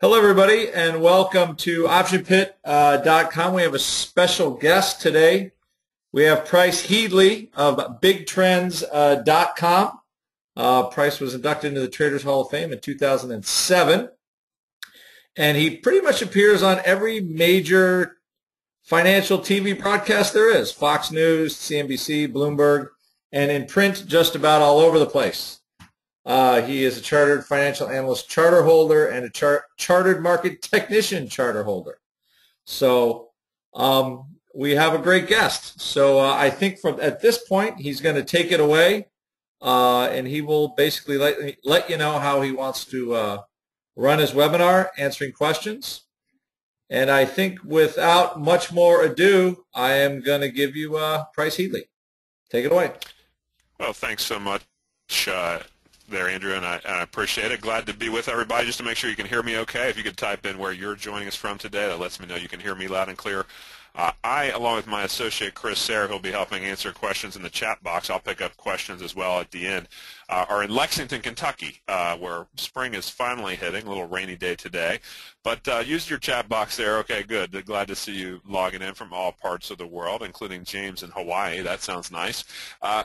Hello, everybody, and welcome to OptionPit.com. We have a special guest today. We have Price Headley of BigTrends.com. Price was inducted into the Traders Hall of Fame in 2007, and he pretty much appears on every major financial TV broadcast there is: Fox News, CNBC, Bloomberg, and in print just about all over the place. He is a chartered financial analyst charter holder and a chartered market technician charter holder. So we have a great guest. So I think at this point, he's going to take it away, and he will basically let you know how he wants to run his webinar, answering questions. And I think without much more ado, I am going to give you Price Headley. Take it away. Well, thanks so much there, Andrew, and I appreciate it. Glad to be with everybody. Just to make sure you can hear me okay, if you could type in where you're joining us from today, that lets me know you can hear me loud and clear. I, along with my associate Chris Sayre, who will be helping answer questions in the chat box, I'll pick up questions as well at the end, are in Lexington, Kentucky, where spring is finally hitting. A little rainy day today. But use your chat box there. Okay, good. Glad to see you logging in from all parts of the world, including James in Hawaii. That sounds nice.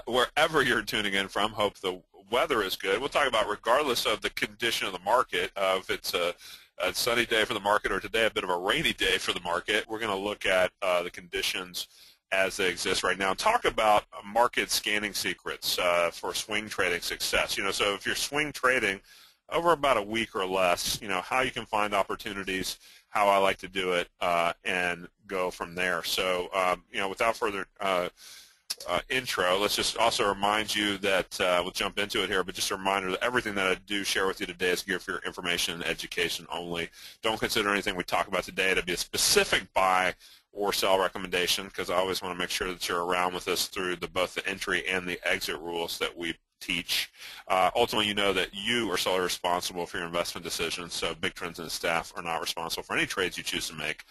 Wherever you're tuning in from, hope the weather is good. We'll talk about, regardless of the condition of the market, if it's a sunny day for the market or today a bit of a rainy day for the market, we're going to look at the conditions as they exist right now and talk about market scanning secrets for swing trading success. So if you're swing trading over about a week or less, how you can find opportunities, how I like to do it, and go from there. So, without further intro, let's just also remind you that we'll jump into it here, but just a reminder that everything that I do share with you today is geared for your information and education only. Don't consider anything we talk about today to be a specific buy or sell recommendation, because I always want to make sure that you're around with us through both the entry and the exit rules that we teach. Ultimately, you know that you are solely responsible for your investment decisions, so Big Trends and the staff are not responsible for any trades you choose to make.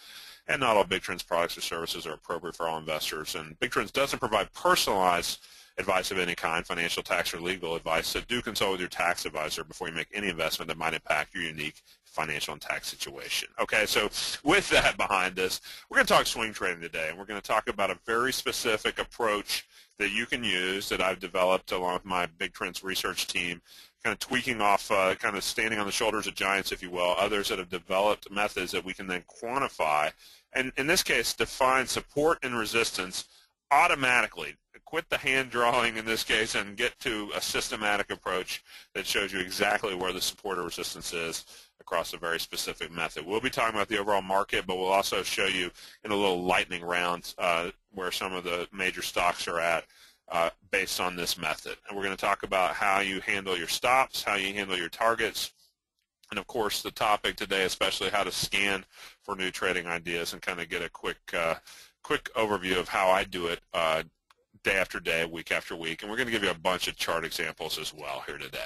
And not all Big Trends products or services are appropriate for all investors. And Big Trends doesn't provide personalized advice of any kind, financial, tax, or legal advice. So do consult with your tax advisor before you make any investment that might impact your unique financial and tax situation. Okay, so with that behind us, we're going to talk swing trading today. And we're going to talk about a very specific approach that you can use that I've developed along with my Big Trends research team, kind of tweaking off, kind of standing on the shoulders of giants, if you will, others that have developed methods that we can then quantify, and in this case, define support and resistance automatically. Quit the hand drawing in this case and get to a systematic approach that shows you exactly where the support or resistance is across a very specific method. We'll be talking about the overall market, but we'll also show you in a little lightning round where some of the major stocks are at based on this method. And we're going to talk about how you handle your stops, how you handle your targets, and of course the topic today, especially how to scan for new trading ideas and kind of get a quick overview of how I do it day after day, week after week. And we're going to give you a bunch of chart examples as well here today.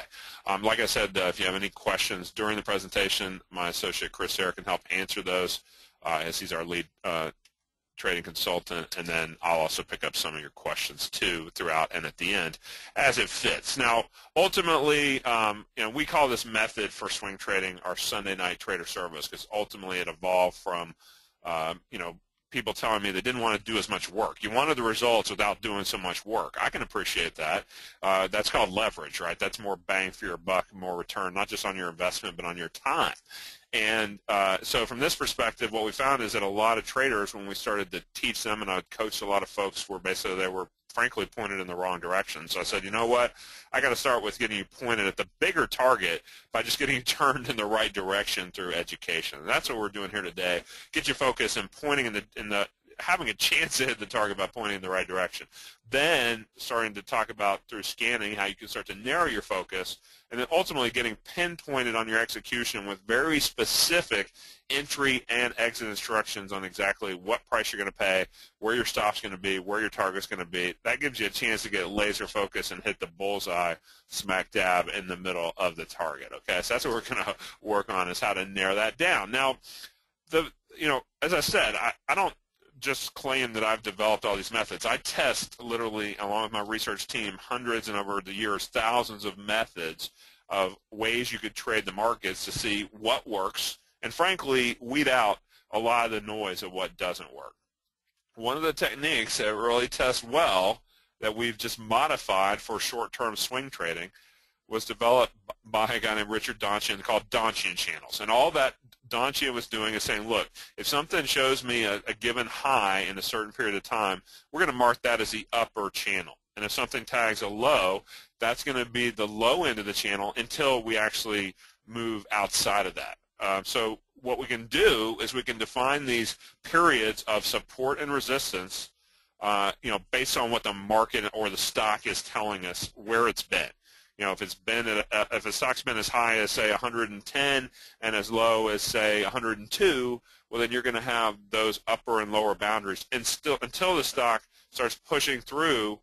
Like I said, if you have any questions during the presentation, my associate Chris Sayre can help answer those as he's our lead trading consultant, and then I'll also pick up some of your questions too throughout and at the end as it fits. Now, ultimately, we call this method for swing trading our Sunday night trader service, because ultimately it evolved from, people telling me they didn't want to do as much work. You wanted the results without doing so much work. I can appreciate that. That's called leverage, right? That's more bang for your buck, more return, not just on your investment, but on your time. And so from this perspective, what we found is that a lot of traders, when we started to teach them, and I coached a lot of folks where basically they were frankly pointed in the wrong direction. So I said, you know what, I got to start with getting you pointed at the bigger target by just getting you turned in the right direction through education. And that's what we're doing here today. Get you focused and pointing in the having a chance to hit the target by pointing in the right direction. Then starting to talk about through scanning how you can start to narrow your focus, and then ultimately getting pinpointed on your execution with very specific entry and exit instructions on exactly what price you're going to pay, where your stop's going to be, where your target's going to be. That gives you a chance to get laser focus and hit the bullseye smack dab in the middle of the target. Okay, so that's what we're going to work on, is how to narrow that down. Now, as I said, I don't just claim that I've developed all these methods. I test literally, along with my research team, hundreds and over the years, thousands of methods of ways you could trade the markets to see what works and frankly weed out a lot of the noise of what doesn't work. One of the techniques that really tests well that we've just modified for short-term swing trading was developed by a guy named Richard Donchian called Donchian channels. And all that Donchian was doing is saying, look, if something shows me a given high in a certain period of time, we're going to mark that as the upper channel. And if something tags a low, that's going to be the low end of the channel until we actually move outside of that. So what we can do is we can define these periods of support and resistance, based on what the market or the stock is telling us where it's been. If it's been if the stock's been as high as say 110 and as low as say 102, well then you're going to have those upper and lower boundaries, and still until the stock starts pushing through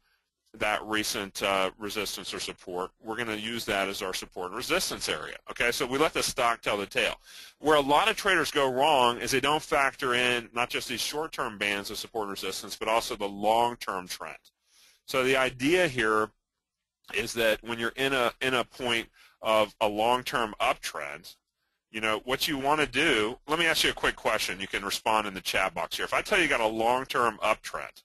that recent resistance or support, we're going to use that as our support and resistance area. Okay, so we let the stock tell the tale. Where a lot of traders go wrong is they don't factor in not just these short-term bands of support and resistance, but also the long-term trend. So the idea here is that when you're in a point of a long-term uptrend, what you want to do, let me ask you a quick question. You can respond in the chat box here. If I tell you got a long-term uptrend,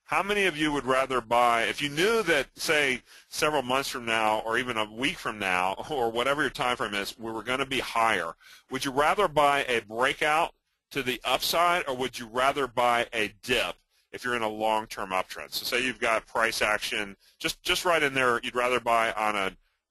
how many of you would rather buy, if you knew that, say, several months from now or even a week from now or whatever your time frame is, we were going to be higher, would you rather buy a breakout to the upside, or would you rather buy a dip if you're in a long-term uptrend? So say you've got price action just right in there, you'd rather buy on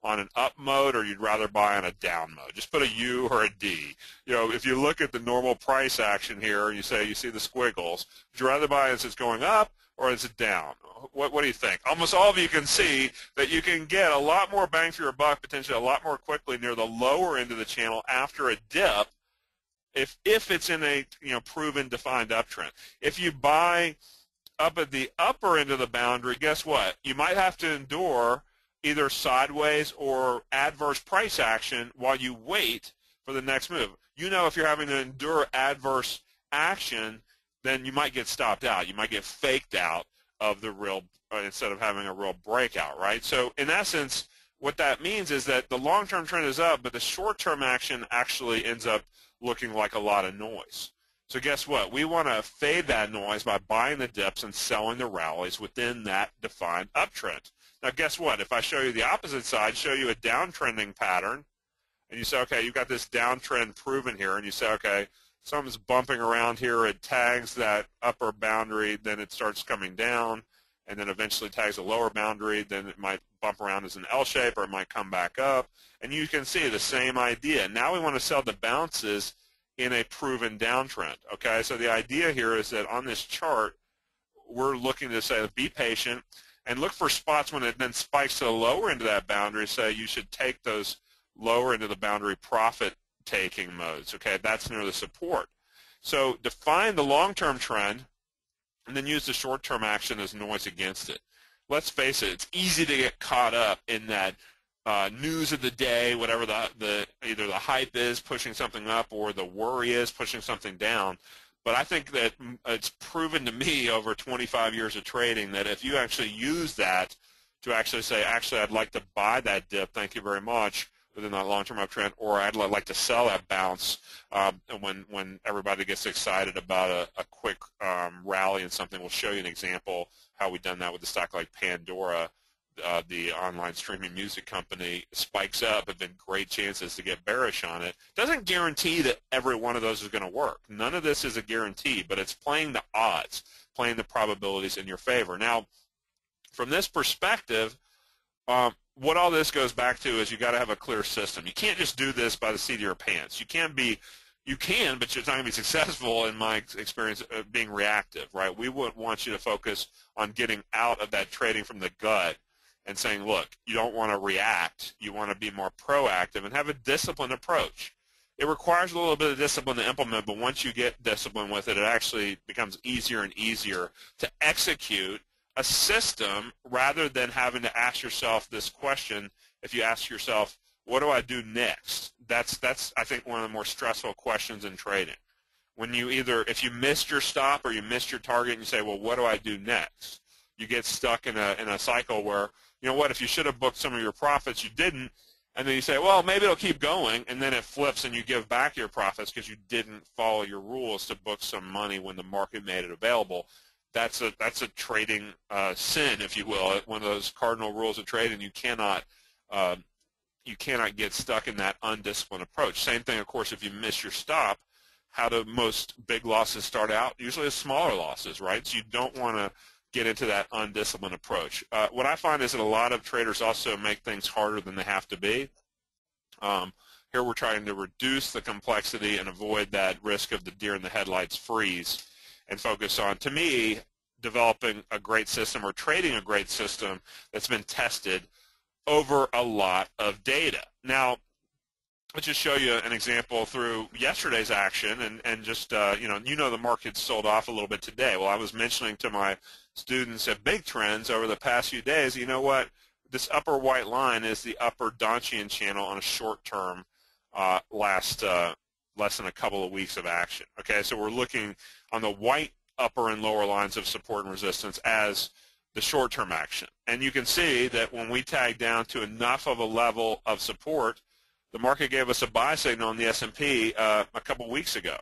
an up mode, or you'd rather buy on a down mode. Just put a U or a D. If you look at the normal price action here, and you see the squiggles, would you rather buy as it's going up or is it down? What do you think? Almost all of you can see that you can get a lot more bang for your buck, potentially a lot more quickly near the lower end of the channel after a dip, if it's in a proven defined uptrend. If you buy up at the upper end of the boundary, guess what? You might have to endure either sideways or adverse price action while you wait for the next move. If you're having to endure adverse action, then you might get stopped out. You might get faked out of the real, instead of having a real breakout, right? So in essence, what that means is that the long-term trend is up, but the short-term action actually ends up looking like a lot of noise. So guess what? We want to fade that noise by buying the dips and selling the rallies within that defined uptrend. Now guess what? If I show you the opposite side, show you a downtrending pattern, and you say, okay, you've got this downtrend proven here, and you say, okay, something's bumping around here, it tags that upper boundary, then it starts coming down, and then eventually tags a lower boundary, then it might bump around as an L shape, or it might come back up, and you can see the same idea. Now we want to sell the bounces in a proven downtrend, okay? So the idea here is that on this chart, we're looking to say, be patient, and look for spots when it then spikes to the lower end of that boundary, say you should take those lower end of the boundary profit taking modes, okay? That's near the support. So define the long-term trend and then use the short-term action as noise against it. Let's face it, it's easy to get caught up in that news of the day, whatever either the hype is pushing something up or the worry is pushing something down. But I think that it's proven to me over 25 years of trading that if you actually use that to actually say, actually, I'd like to buy that dip, thank you very much, within that long-term uptrend, or I'd like to sell that bounce when everybody gets excited about a quick rally in something. We'll show you an example how we've done that with a stock like Pandora, the online streaming music company. Spikes up, have been great chances to get bearish on it. Doesn't guarantee that every one of those is going to work. None of this is a guarantee, but it's playing the odds, playing the probabilities in your favor. Now, from this perspective, what all this goes back to is you got to have a clear system. You can't just do this by the seat of your pants. You can, but you're not going to be successful, in my experience, being reactive, right? We would want you to focus on getting out of that trading from the gut and saying, look, you don't want to react. You want to be more proactive and have a disciplined approach. It requires a little bit of discipline to implement, but once you get disciplined with it, it actually becomes easier and easier to execute a system rather than having to ask yourself this question. If you ask yourself, what do I do next? That's I think one of the more stressful questions in trading. When if you missed your stop or you missed your target and you say, well, what do I do next? You get stuck in a cycle where, you know what, if you should have booked some of your profits, you didn't, And then you say, well, maybe it'll keep going, and then it flips and you give back your profits because you didn't follow your rules to book some money when the market made it available. That's a trading sin, if you will, one of those cardinal rules of trading. You cannot get stuck in that undisciplined approach. Same thing, of course, if you miss your stop. How do most big losses start out? Usually as smaller losses, right? So you don't want to get into that undisciplined approach. What I find is that a lot of traders also make things harder than they have to be. Here we're trying to reduce the complexity and avoid that risk of the deer in the headlights freeze and focus on, to me, developing a great system or trading a great system that's been tested over a lot of data. Now, let's just show you an example through yesterday's action, and just the market sold off a little bit today. Well, I was mentioning to my students at Big Trends over the past few days, you know what? This upper white line is the upper Donchian channel on a short-term less than a couple of weeks of action. Okay, so we're looking on the white upper and lower lines of support and resistance as the short-term action. And you can see that when we tag down to enough of a level of support, the market gave us a buy signal on the S&P a couple weeks ago.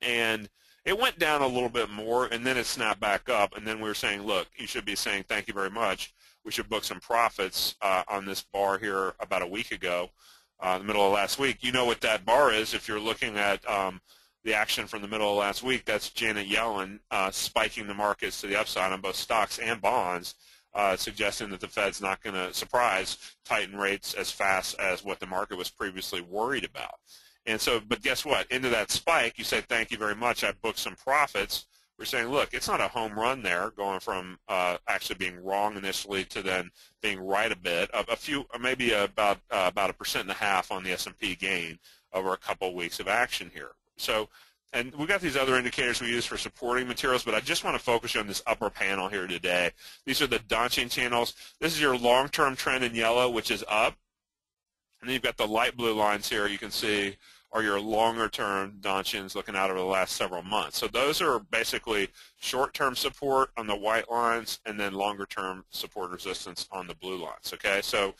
And it went down a little bit more, and then it snapped back up, and then we were saying, look, you should be saying thank you very much. We should book some profits on this bar here about a week ago, the middle of last week. You know what that bar is if you're looking at the action from the middle of last week. That's Janet Yellen spiking the markets to the upside on both stocks and bonds, suggesting that the Fed's not going to tighten rates as fast as what the market was previously worried about. And so, but guess what? Into that spike, you say, thank you very much, I booked some profits. We're saying, look, it's not a home run there, going from actually being wrong initially to then being right a bit, maybe about 1.5% on the S&P gain over a couple of weeks of action here. So, and we've got these other indicators we use for supporting materials, but I just want to focus on this upper panel here today. These are the Donchian channels. This is your long-term trend in yellow, which is up. And then you've got the light blue lines here you can see are your longer-term Donchians looking out over the last several months. So those are basically short-term support on the white lines and then longer-term support resistance on the blue lines, okay? So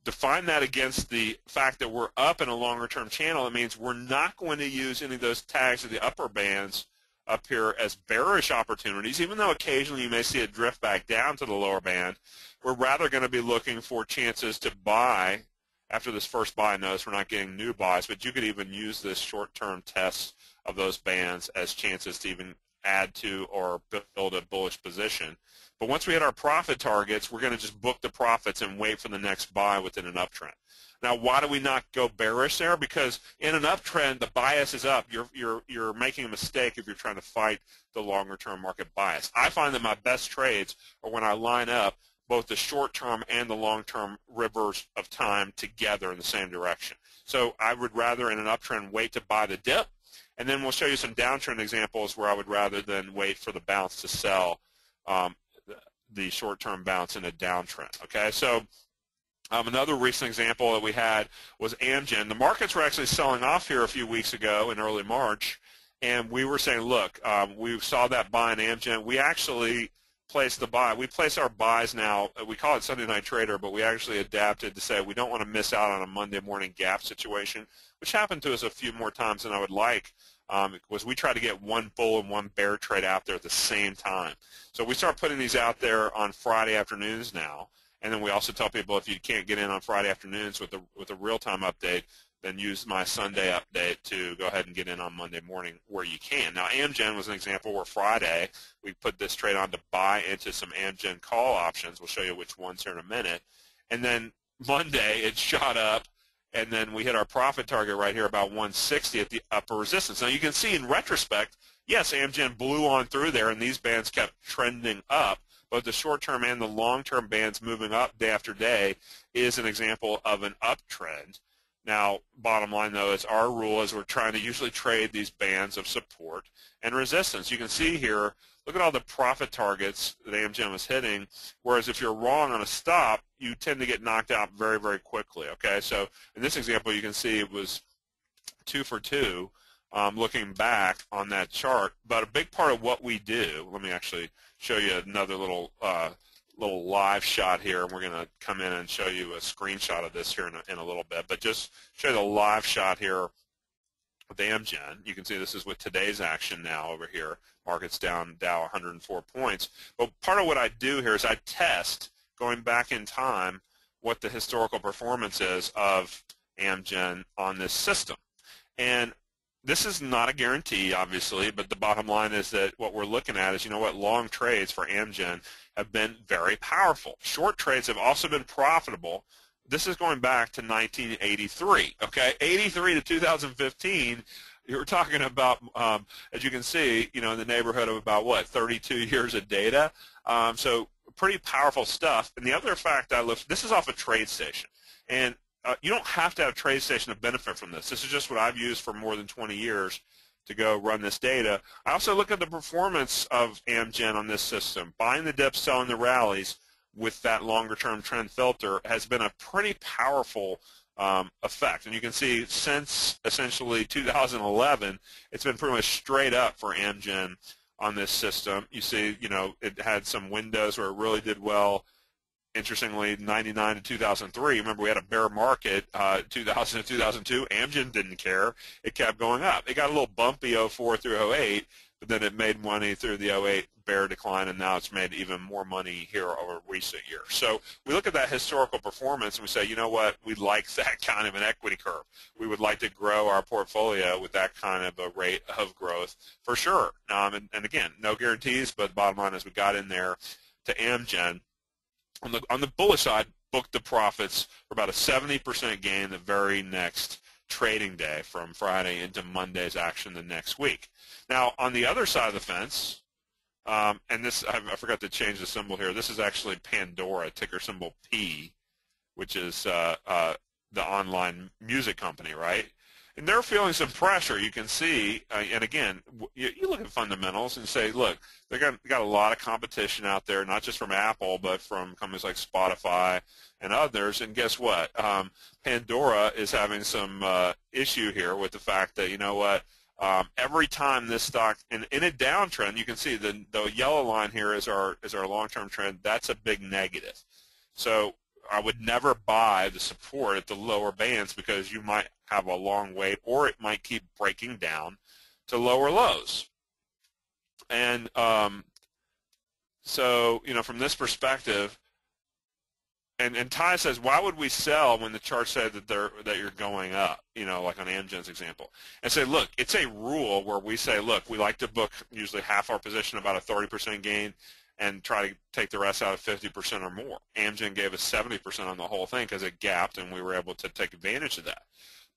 define that against the fact that we're up in a longer-term channel. It means we're not going to use any of those tags of the upper bands up here as bearish opportunities, even though occasionally you may see it drift back down to the lower band. We're rather going to be looking for chances to buy after this first buy. Notice we're not getting new buys, but you could even use this short-term test of those bands as chances to even add to or build a bullish position. But once we hit our profit targets, we're going to just book the profits and wait for the next buy within an uptrend. Now, why do we not go bearish there? Because in an uptrend, the bias is up. You're making a mistake if you're trying to fight the longer-term market bias. I find that my best trades are when I line up both the short-term and the long-term rivers of time together in the same direction. So I would rather in an uptrend wait to buy the dip, and then we'll show you some downtrend examples where I would rather than wait for the bounce to sell the short-term bounce in a downtrend. Okay, so another recent example that we had was Amgen. The markets were actually selling off here a few weeks ago in early March, and we were saying, look, we saw that buy in Amgen. We actually place the buy. We place our buys now. We call it Sunday Night Trader, but we actually adapted to say we don't want to miss out on a Monday morning gap situation, which happened to us a few more times than I would like, was we try to get one bull and one bear trade out there at the same time. So we start putting these out there on Friday afternoons now, and then we also tell people if you can't get in on Friday afternoons with a real-time update, then use my Sunday update to go ahead and get in on Monday morning where you can. Now, Amgen was an example where Friday we put this trade on to buy into some Amgen call options. We'll show you which ones here in a minute. And then Monday it shot up, and then we hit our profit target right here about 160 at the upper resistance. Now, you can see in retrospect, yes, Amgen blew on through there, and these bands kept trending up. But the short-term and the long-term bands moving up day after day is an example of an uptrend. Now, bottom line, though, is our rule is we're trying to usually trade these bands of support and resistance. You can see here, look at all the profit targets that Amgen was hitting, whereas if you're wrong on a stop, you tend to get knocked out very, very quickly, okay? So in this example, you can see it was 2 for 2 looking back on that chart. But a big part of what we do, let me actually show you another little little live shot here, and we're going to come in and show you a screenshot of this here in a little bit. But just show you the live shot here with Amgen. You can see this is with today's action now over here. Market's down, Dow 104 points. But part of what I do here is I test, going back in time, what the historical performance is of Amgen on this system. And this is not a guarantee, obviously, but the bottom line is that what we're looking at is, you know what, long trades for Amgen have been very powerful. Short trades have also been profitable. This is going back to 1983, okay? 83 to 2015, you're talking about, as you can see, you know, in the neighborhood of about, what, 32 years of data? So pretty powerful stuff. And the other fact I looked, this is off a trade station. And you don't have to have a trade station to benefit from this. This is just what I've used for more than 20 years to go run this data. I also look at the performance of Amgen on this system. Buying the dips, selling the rallies with that longer-term trend filter has been a pretty powerful effect. And you can see since essentially 2011, it's been pretty much straight up for Amgen on this system. You see, you know, it had some windows where it really did well. Interestingly, 99 to 2003, remember we had a bear market, 2000 to 2002. Amgen didn't care. It kept going up. It got a little bumpy 04 through 08, but then it made money through the 08 bear decline, and now it's made even more money here over recent years. So we look at that historical performance and we say, you know what, we like that kind of an equity curve. We would like to grow our portfolio with that kind of a rate of growth for sure. And again, no guarantees, but the bottom line is we got in there to Amgen. On the bullish side, booked the profits for about a 70% gain the very next trading day from Friday into Monday's action the next week. Now, on the other side of the fence, and this I forgot to change the symbol here. This is actually Pandora, ticker symbol P, which is the online music company, right? And they're feeling some pressure. You can see, and again, you look at fundamentals and say, look, they got a lot of competition out there, not just from Apple, but from companies like Spotify and others. And guess what? Pandora is having some issue here with the fact that, you know what, every time this stock, in a downtrend, you can see the yellow line here is our long-term trend. That's a big negative. So I would never buy the support at the lower bands because you might have a long wait, or it might keep breaking down to lower lows. And so, you know, from this perspective, and Ty says, why would we sell when the chart said that you're going up, you know, like on Amgen's example? And say, look, it's a rule where we say, look, we like to book usually half our position, about a 30% gain, and try to take the rest out of 50% or more. Amgen gave us 70% on the whole thing because it gapped, and we were able to take advantage of that.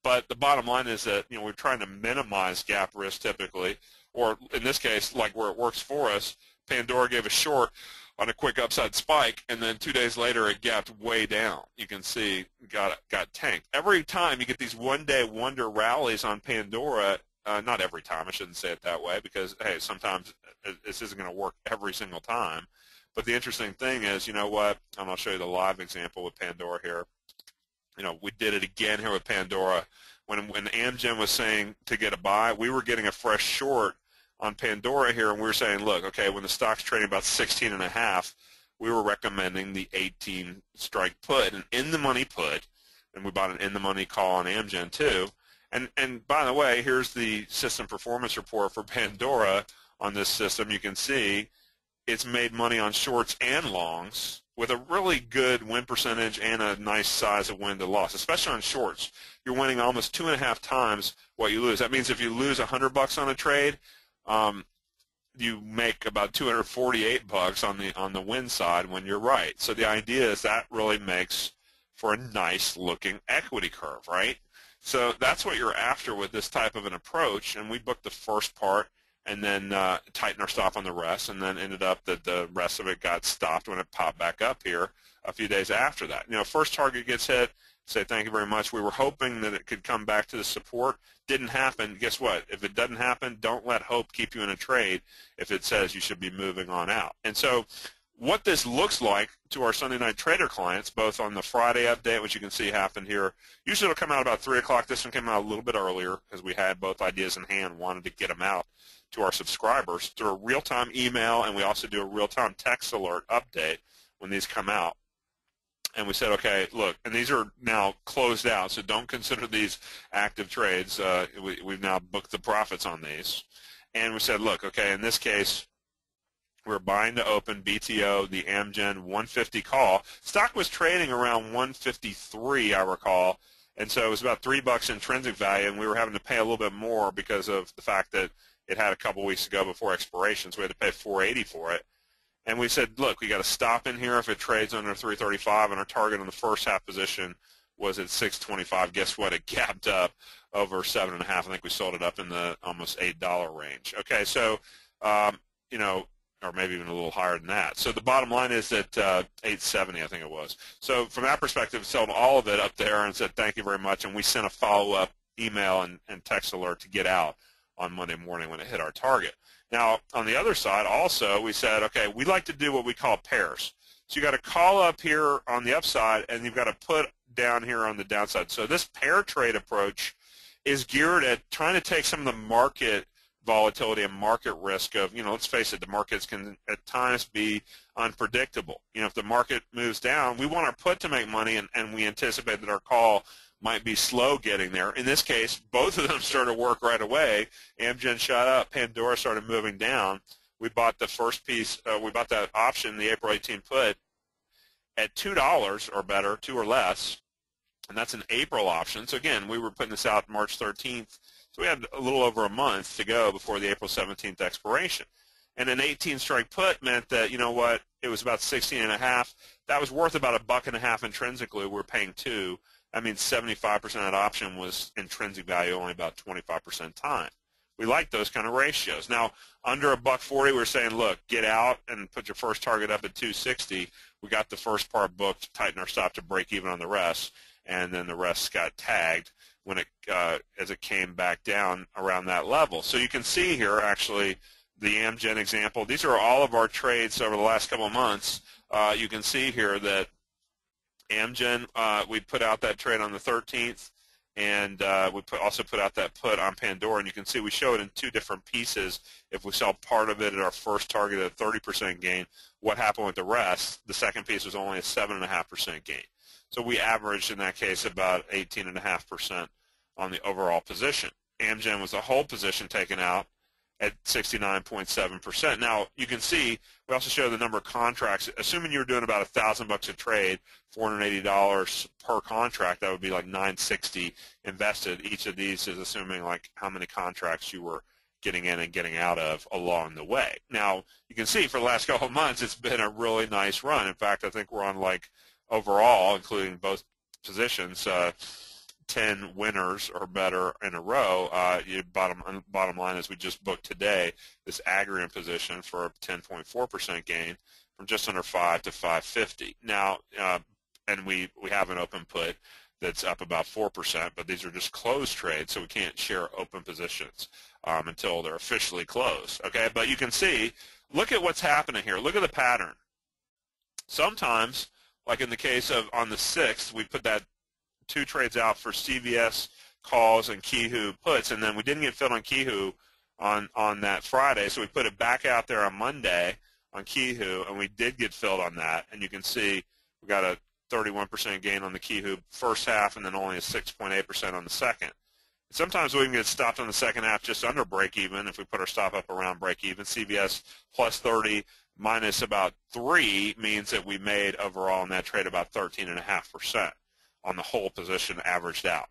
But the bottom line is that, you know, we're trying to minimize gap risk typically, or in this case, like where it works for us, Pandora gave a short on a quick upside spike, and then 2 days later it gapped way down. You can see got tanked. Every time you get these one-day wonder rallies on Pandora, not every time, I shouldn't say it that way, because, hey, sometimes this isn't going to work every single time. But the interesting thing is, you know what, and I'll show you the live example with Pandora here. You know, we did it again here with Pandora. When Amgen was saying to get a buy, we were getting a fresh short on Pandora here, and we were saying, look, okay, when the stock's trading about 16.5, we were recommending the 18 strike put, an in-the-money put, and we bought an in-the-money call on Amgen too. And by the way, here's the system performance report for Pandora on this system. You can see it's made money on shorts and longs with a really good win percentage and a nice size of win to loss, especially on shorts. You're winning almost 2.5 times what you lose. That means if you lose $100 on a trade, you make about $248 on the win side when you're right. So the idea is that really makes for a nice looking equity curve, right? So that's what you're after with this type of an approach. And we booked the first part and then tightened our stop on the rest, and then ended up that the rest of it got stopped when it popped back up here a few days after that. You know, first target gets hit, say thank you very much. We were hoping that it could come back to the support. Didn't happen. Guess what? If it doesn't happen, don't let hope keep you in a trade if it says you should be moving on out. And so what this looks like to our Sunday night trader clients, both on the Friday update, which you can see happened here, usually it'll come out about 3 o'clock. This one came out a little bit earlier because we had both ideas in hand, wanted to get them out to our subscribers through a real-time email, and we also do a real-time text alert update when these come out. And we said, okay, look, and these are now closed out, so don't consider these active trades. We've now booked the profits on these. And we said, look, okay, in this case, we're buying to open BTO, the Amgen 150 call. Stock was trading around 153, I recall, and so it was about $3 intrinsic value, and we were having to pay a little bit more because of the fact that it had a couple weeks to go before expiration, so we had to pay $480 for it. And we said, look, we got to stop in here if it trades under 335, and our target on the first half position was at 625. Guess what? It gapped up over 7.5. I think we sold it up in the almost $8 range. Okay, so you know, or maybe even a little higher than that. So the bottom line is that 870, I think it was. So from that perspective, sold all of it up there and said thank you very much, and we sent a follow-up email and text alert to get out on Monday morning when it hit our target. Now, on the other side, also, we said, okay, we like to do what we call pairs. So you got to call up here on the upside, and you've got to put down here on the downside. So this pair trade approach is geared at trying to take some of the market volatility and market risk of, you know, let's face it, the markets can at times be unpredictable. You know, if the market moves down, we want our put to make money, and we anticipate that our call might be slow getting there. In this case, both of them started to work right away. Amgen shot up. Pandora started moving down. We bought the first piece. We bought that option, the April 18 put, at $2 or better, 2 or less, and that's an April option. So, again, we were putting this out March 13th. So we had a little over a month to go before the April 17th expiration. And an 18-strike put meant that, you know what, it was about 16.5. That was worth about $1.50 intrinsically. We were paying $2. I mean, 75% of that option was intrinsic value, only about 25% time. We like those kind of ratios. Now, under $1.40, we're saying, look, get out and put your first target up at 260. We got the first part booked, tighten our stop to break even on the rest, and then the rest got tagged when it as it came back down around that level. So you can see here, actually, the Amgen example. These are all of our trades over the last couple of months. You can see here that Amgen, we put out that trade on the 13th, and we also put out that put on Pandora, and you can see we show it in two different pieces. If we sell part of it at our first target at a 30% gain, what happened with the rest? The second piece was only a 7.5% gain. So we averaged, in that case, about 18.5% on the overall position. Amgen was the whole position taken out at 69.7%. Now, you can see we also show the number of contracts. Assuming you were doing about $1,000 a trade, $480 per contract, that would be like $960 invested. Each of these is assuming like how many contracts you were getting in and getting out of along the way. Now, you can see for the last couple of months, it's been a really nice run. In fact, I think we're on like overall, including both positions, 10 winners or better in a row. Bottom line is we just booked today this aggregate position for a 10.4% gain from just under 5 to 550. Now, and we have an open put that's up about 4%, but these are just closed trades, so we can't share open positions until they're officially closed. Okay, but you can see, look at what's happening here. Look at the pattern. Sometimes, like in the case of on the 6th, we put that 2 trades out for CVS calls and Kihu puts, and then we didn't get filled on Kihu on that Friday, so we put it back out there on Monday on Kihu, and we did get filled on that. And you can see we got a 31% gain on the Kihu first half, and then only a 6.8% on the second. Sometimes we can get stopped on the second half just under break even if we put our stop up around break even. CVS plus 30 minus about 3 means that we made overall in that trade about 13.5%. on the whole position averaged out.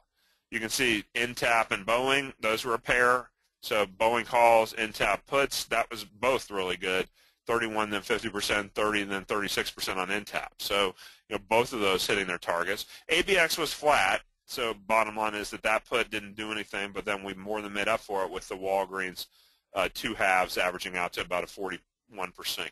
You can see Intap and Boeing, those were a pair. So Boeing calls, Intap puts, that was both really good. 31, then 50%, 30, and then 36% on Intap. So, you know, both of those hitting their targets. ABX was flat, so bottom line is that put didn't do anything, but then we more than made up for it with the Walgreens 2 halves averaging out to about a 41%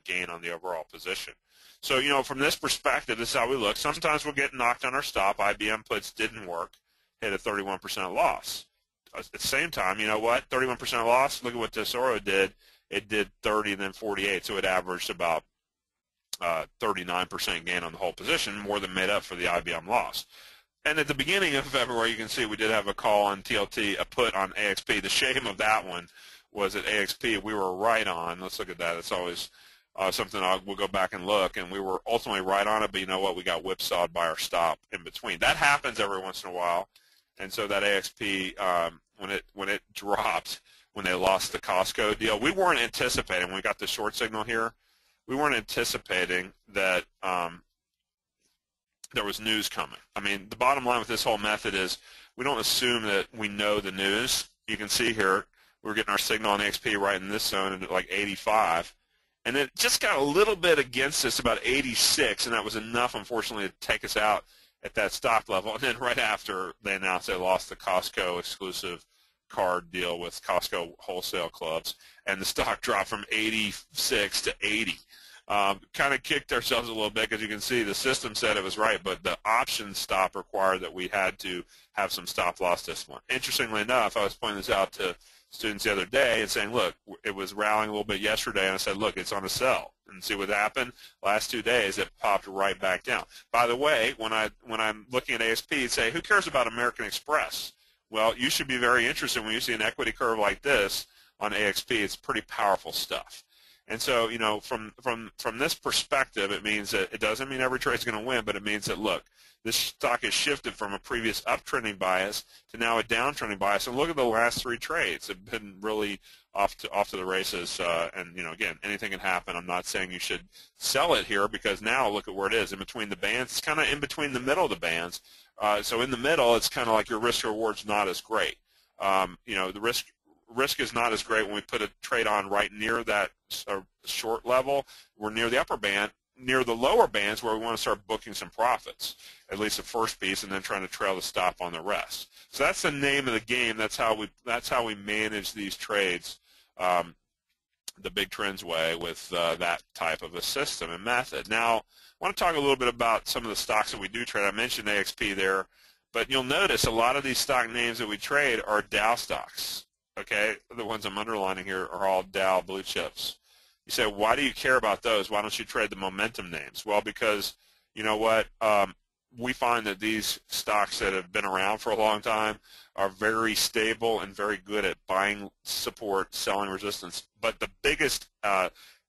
gain on the overall position. So, you know, from this perspective, this is how we look. Sometimes we'll get knocked on our stop. IBM puts didn't work, hit a 31% loss. At the same time, you know what? 31% loss, look at what Tesoro did. It did 30 and then 48, so it averaged about 39% gain on the whole position, more than made up for the IBM loss. And at the beginning of February, you can see we did have a call on TLT, a put on AXP. The shame of that one was at AXP we were right on. Let's look at that. It's always something we'll go back and look, and we were ultimately right on it, but you know what? We got whipsawed by our stop in between. That happens every once in a while, and so that AXP, when it dropped, when they lost the Costco deal, we weren't anticipating, when we got the short signal here, we weren't anticipating that there was news coming. I mean, the bottom line with this whole method is we don't assume that we know the news. You can see here we're getting our signal on the XP right in this zone at like 85. And it just got a little bit against us, about 86, and that was enough, unfortunately, to take us out at that stop level. And then right after, they announced they lost the Costco exclusive card deal with Costco wholesale clubs, and the stock dropped from 86 to 80. Kind of kicked ourselves a little bit because you can see the system said it was right, but the option stop required that we had to have some stop loss discipline. Interestingly enough, I was pointing this out to students the other day and saying, look, it was rallying a little bit yesterday, and I said, look, it's on a sell. And see what happened? Last 2 days, it popped right back down. By the way, when I'm looking at ASP, say, who cares about American Express? Well, you should be very interested when you see an equity curve like this on AXP. It's pretty powerful stuff. And so, you know, from this perspective, it means that it doesn't mean every trade is going to win, but it means that, look, this stock has shifted from a previous uptrending bias to now a downtrending bias. And look at the last 3 trades; they've been really off to the races. And you know, again, anything can happen. I'm not saying you should sell it here, because now look at where it is in between the bands. It's kind of in between the middle of the bands. So in the middle, it's kind of like your risk reward's not as great. You know, the risk is not as great when we put a trade on right near that short level. We're near the upper band. Near the lower bands where we want to start booking some profits, at least the first piece, and then trying to trail the stop on the rest. So that's the name of the game. That's how we manage these trades, the big trends way, with that type of a system and method. Now, I want to talk a little bit about some of the stocks that we do trade. I mentioned AXP there, but you'll notice a lot of these stock names that we trade are Dow stocks. Okay, the ones I'm underlining here are all Dow blue chips. You say, why do you care about those? Why don't you trade the momentum names? Well, because, you know what, we find that these stocks that have been around for a long time are very stable and very good at buying support, selling resistance. But the biggest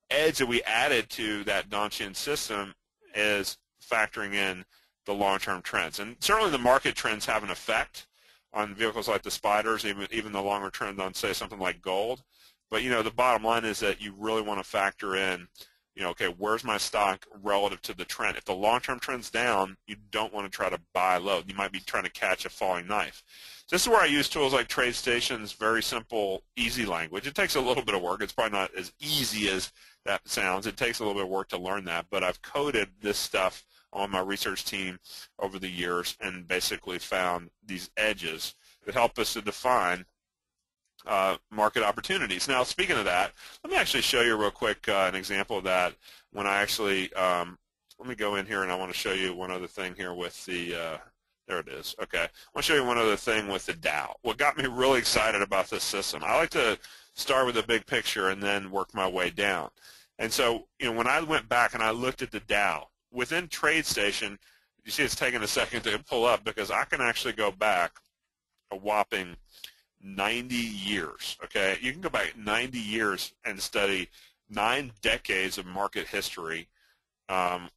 edge that we added to that Donchian system is factoring in the long-term trends. And certainly the market trends have an effect on vehicles like the spiders, even the longer trend on, say, something like gold. But, you know, the bottom line is that you really want to factor in, you know, okay, where's my stock relative to the trend? If the long-term trend's down, you don't want to try to buy low. You might be trying to catch a falling knife. So this is where I use tools like TradeStation's very simple, easy language. It takes a little bit of work. It's probably not as easy as that sounds. It takes a little bit of work to learn that, but I've coded this stuff on my research team over the years and basically found these edges that help us to define market opportunities. Now, speaking of that, let me actually show you real quick an example of that. When I actually, let me go in here and I want to show you one other thing here with the, there it is. Okay, I want to show you one other thing with the Dow. What got me really excited about this system, I like to start with a big picture and then work my way down. And so, you know, when I went back and I looked at the Dow, within TradeStation, you see it's taking a second to pull up because I can actually go back a whopping 90 years, okay? You can go back 90 years and study 9 decades of market history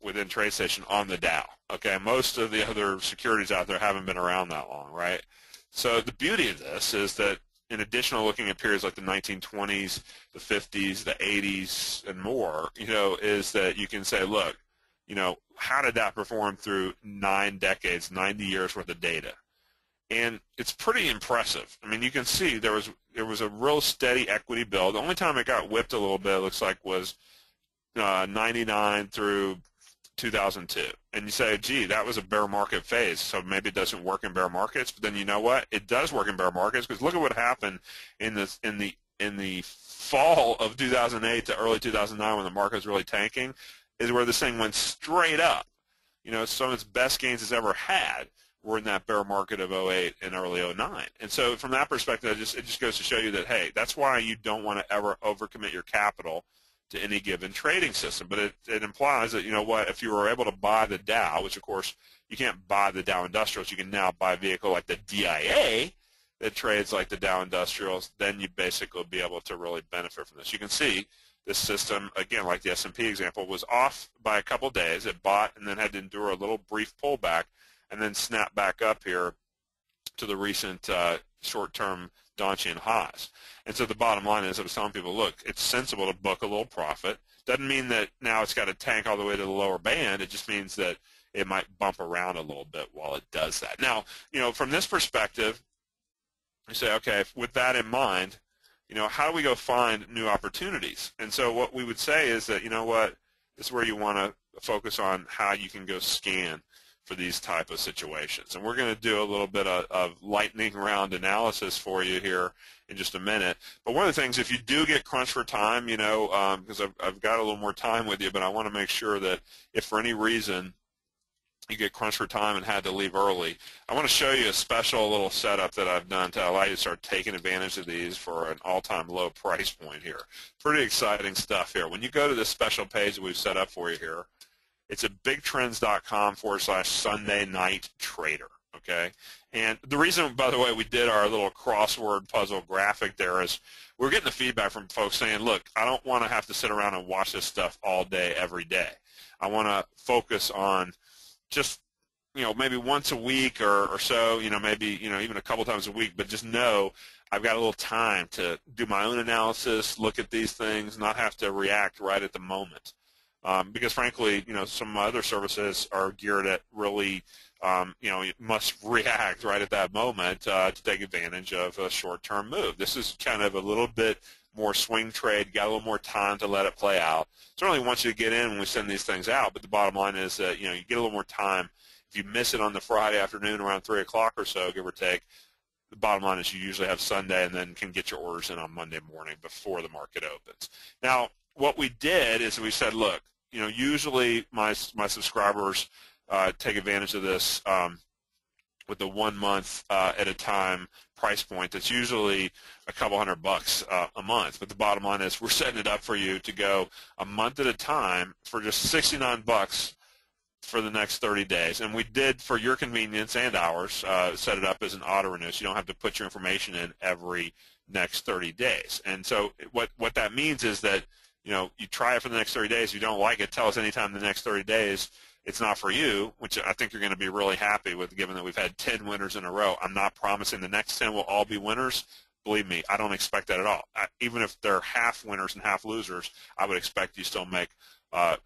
within TradeStation on the Dow, okay? Most of the other securities out there haven't been around that long, right? So the beauty of this is that in addition to looking at periods like the 1920s, the 50s, the 80s, and more, you know, is that you can say, look, you know, how did that perform through 9 decades, 90 years worth of data? And it's pretty impressive. I mean, you can see there was a real steady equity build. The only time it got whipped a little bit, it looks like, was 99 through 2002. And you say, gee, that was a bear market phase, so maybe it doesn't work in bear markets. But then you know what? It does work in bear markets, because look at what happened in the fall of 2008 to early 2009 when the market was really tanking, is where this thing went straight up. You know, some of its best gains it's ever had were in that bear market of 08 and early 09. And so from that perspective, it just goes to show you that, hey, that's why you don't want to ever overcommit your capital to any given trading system. But it implies that, you know what, if you were able to buy the Dow, which of course you can't buy the Dow Industrials, you can now buy a vehicle like the DIA that trades like the Dow Industrials, then you basically will be able to really benefit from this. You can see this system, again, like the S&P example, was off by a couple days. It bought and then had to endure a little brief pullback and then snap back up here to the recent short-term Donchian highs. And so the bottom line is I was telling people, look, it's sensible to book a little profit. Doesn't mean that now it's got to tank all the way to the lower band. It just means that it might bump around a little bit while it does that. Now, from this perspective, you say, okay, with that in mind, how do we go find new opportunities? And so what we would say is that, this is where you want to focus on how you can go scan for these type of situations. And we're going to do a little bit of lightning round analysis for you here in just a minute. But one of the things, if you do get crunched for time, because I've got a little more time with you, but I want to make sure that if for any reason you get crunched for time and had to leave early, I want to show you a special little setup that I've done to allow you to start taking advantage of these for an all-time low price point here. Pretty exciting stuff here. When you go to this special page that we've set up for you here, it's at bigtrends.com/Sunday Night Trader, okay? And the reason, by the way, we did our little crossword puzzle graphic there is we're getting the feedback from folks saying, look, I don't want to have to sit around and watch this stuff all day, every day. I want to focus on just, maybe once a week or so, maybe, even a couple times a week, but just know I've got a little time to do my own analysis, look at these things, not have to react right at the moment. Because frankly, some of my other services are geared at really, you must react right at that moment to take advantage of a short-term move. This is kind of a little bit more swing trade, got a little more time to let it play out. Certainly want you to get in when we send these things out, but the bottom line is that, you get a little more time. If you miss it on the Friday afternoon around 3 o'clock or so, give or take, the bottom line is you usually have Sunday and then can get your orders in on Monday morning before the market opens. Now, what we did is we said, look, usually my subscribers take advantage of this with the 1 month at a time price point. That's usually a couple $100 a month. But the bottom line is we're setting it up for you to go a month at a time for just $69 for the next 30 days. And we did, for your convenience and ours, set it up as an auto renew, so you don't have to put your information in every next 30 days. And so what that means is that you try it for the next 30 days. If you don't like it, tell us anytime in the next 30 days it's not for you, which I think you're going to be really happy with, given that we've had 10 winners in a row. I'm not promising the next 10 will all be winners. Believe me, I don't expect that at all. Even if they're half winners and half losers, I would expect you still make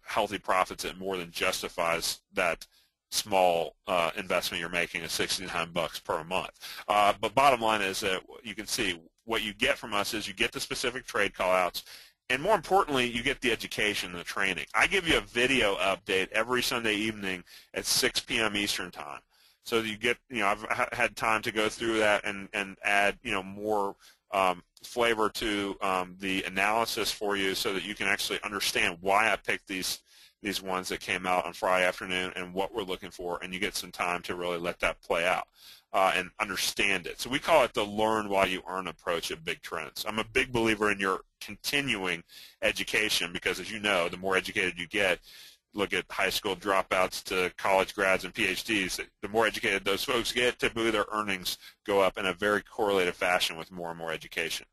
healthy profits that more than justifies that small investment you're making of $69 per month. But bottom line is that you can see what you get from us is you get the specific trade callouts. And more importantly, you get the education and the training. I give you a video update every Sunday evening at 6 p.m. Eastern time. So you get, I've had time to go through that and add, more flavor to the analysis for you so that you can actually understand why I picked these ones that came out on Friday afternoon and what we're looking for, and you get some time to really let that play out and understand it. So we call it the learn while you earn approach of Big Trends. I'm a big believer in your continuing education because, as you know, the more educated you get, look at high school dropouts to college grads and PhDs, the more educated those folks get, typically their earnings go up in a very correlated fashion with more and more education.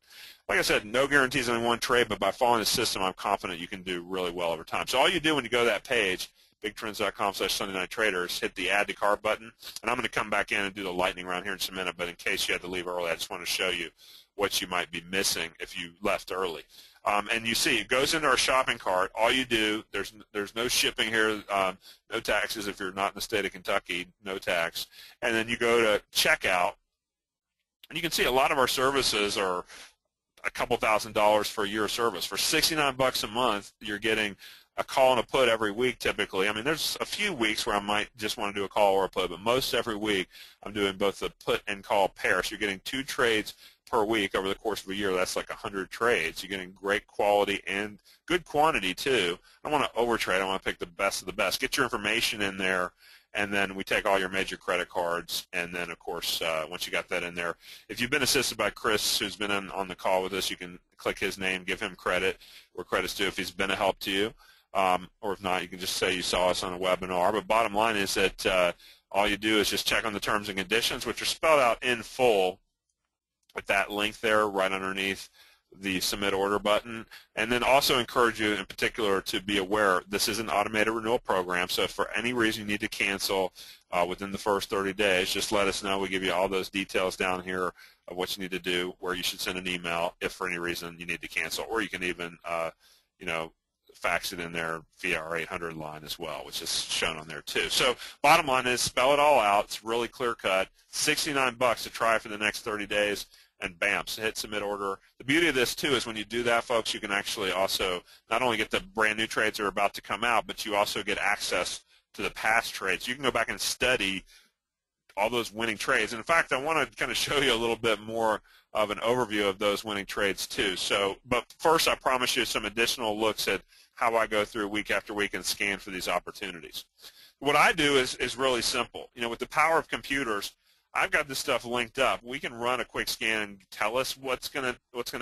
Like I said, no guarantees on one trade, but by following the system, I'm confident you can do really well over time. So all you do when you go to that page, bigtrends.com/Sunday Night Traders, hit the add to cart button, and I'm going to come back in and do the lightning round here in just a minute, but in case you had to leave early, I just want to show you what you might be missing if you left early. And you see, it goes into our shopping cart. All you do, there's no shipping here, no taxes if you're not in the state of Kentucky, no tax. And then you go to checkout, and you can see a lot of our services are a couple $1,000s for a year of service. For $69 a month, you're getting a call and a put every week typically. I mean, there's a few weeks where I might just want to do a call or a put, but most every week I'm doing both the put and call pair. So you're getting 2 trades per week over the course of a year. That's like 100 trades. You're getting great quality and good quantity too. I don't want to overtrade. I want to pick the best of the best. Get your information in there, and then we take all your major credit cards, and then, of course, once you got that in there, if you've been assisted by Chris, who's been on the call with us, you can click his name, give him credit where credit's due if he's been a help to you. Or if not, you can just say you saw us on a webinar. But bottom line is that all you do is just check on the terms and conditions, which are spelled out in full with that link there right underneath the submit order button, and then also encourage you in particular to be aware this is an automated renewal program, so if for any reason you need to cancel within the first 30 days, just let us know. We give you all those details down here of what you need to do, where you should send an email if for any reason you need to cancel, or you can even fax it in there via our 800 line as well, which is shown on there too. So bottom line is, spell it all out. It's really clear cut. $69 to try for the next 30 days, and bam, so hit submit order. The beauty of this too is when you do that, folks, you can actually also not only get the brand new trades that are about to come out, but you also get access to the past trades. You can go back and study all those winning trades. And in fact, I want to kind of show you a little bit more of an overview of those winning trades too. So, but first, I promise you some additional looks at how I go through week after week and scan for these opportunities. What I do is really simple. With the power of computers, I've got this stuff linked up. We can run a quick scan and tell us what's gonna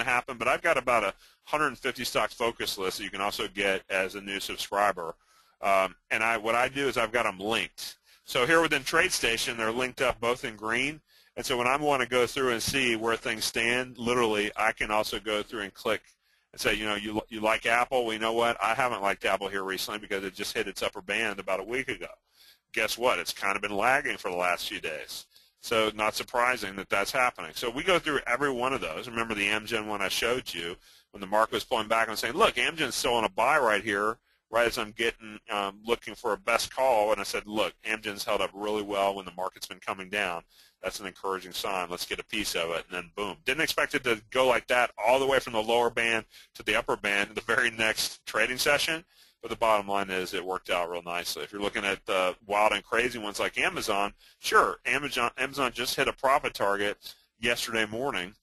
happen. But I've got about 150 stock focus list that you can also get as a new subscriber. And what I do is I've got them linked. So here within TradeStation, they're linked up both in green. And so when I want to go through and see where things stand, literally, I can also go through and click and say, you like Apple? Well, you know what? I haven't liked Apple here recently because it just hit its upper band about a week ago. Guess what? It's kind of been lagging for the last few days. So not surprising that that's happening. So we go through every one of those. Remember the Amgen one I showed you when the market was pulling back and saying, look, Amgen's still on a buy right here, right as I'm getting looking for a best call. And I said, look, Amgen's held up really well when the market's been coming down. That's an encouraging sign. Let's get a piece of it. And then, boom. Didn't expect it to go like that all the way from the lower band to the upper band in the very next trading session. But the bottom line is it worked out real nicely. If you're looking at the wild and crazy ones like Amazon, sure, Amazon just hit a profit target yesterday morning,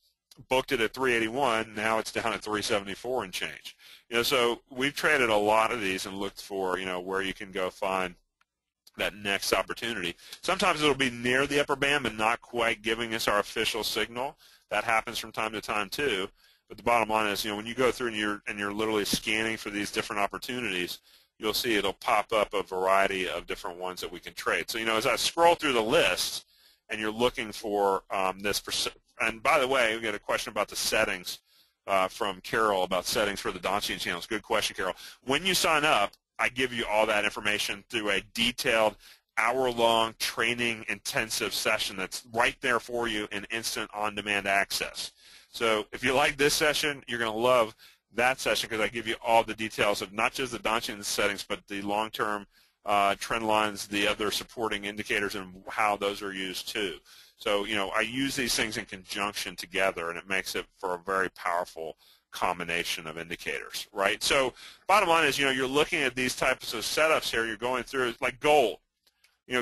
booked it at 381. Now it's down at 374 and change. So we've traded a lot of these and looked for, where you can go find that next opportunity. Sometimes it'll be near the upper band but not quite giving us our official signal. That happens from time to time too. But the bottom line is, when you go through and you're literally scanning for these different opportunities, you'll see it'll pop up a variety of different ones that we can trade. So, as I scroll through the list and you're looking for this, and by the way, we got a question about the settings from Carol about settings for the Donchian channels. Good question, Carol. When you sign up, I give you all that information through a detailed hour-long training intensive session that's right there for you in instant on-demand access. So if you like this session, you're going to love that session because I give you all the details of not just the Donchian settings, but the long-term trend lines, the other supporting indicators, and how those are used too. So, I use these things in conjunction together, and it makes it for a very powerful combination of indicators, right? So bottom line is, you're looking at these types of setups here. You're going through, like gold.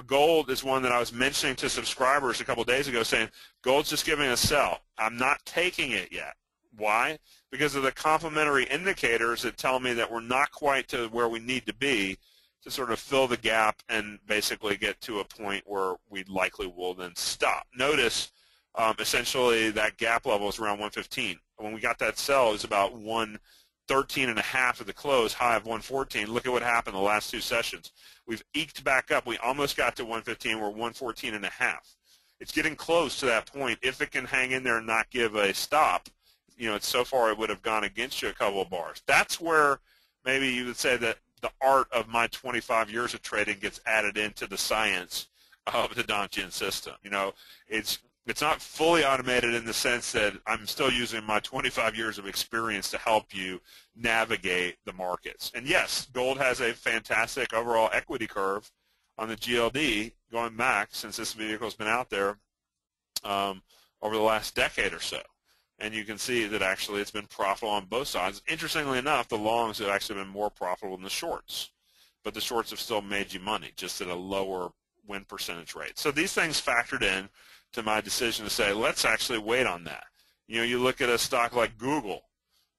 Gold is one that I was mentioning to subscribers a couple of days ago saying, gold's just giving a sell. I'm not taking it yet. Why? Because of the complementary indicators that tell me that we're not quite to where we need to be to sort of fill the gap and basically get to a point where we likely will then stop. Notice, essentially, that gap level is around 115. When we got that sell, it was about 113.5 at the close, high of 114. Look at what happened the last two sessions. We've eked back up. We almost got to 115. We're 114.5. It's getting close to that point. If it can hang in there and not give a stop, it's so far it would have gone against you a couple of bars. That's where maybe you would say that the art of my 25 years of trading gets added into the science of the Donchian system. It's not fully automated in the sense that I'm still using my 25 years of experience to help you navigate the markets. And yes, gold has a fantastic overall equity curve on the GLD going back since this vehicle has been out there over the last decade or so. And you can see that actually it's been profitable on both sides. Interestingly enough, the longs have actually been more profitable than the shorts. But the shorts have still made you money, just at a lower win percentage rate. So these things factored in to my decision to say, let's actually wait on that. You look at a stock like Google.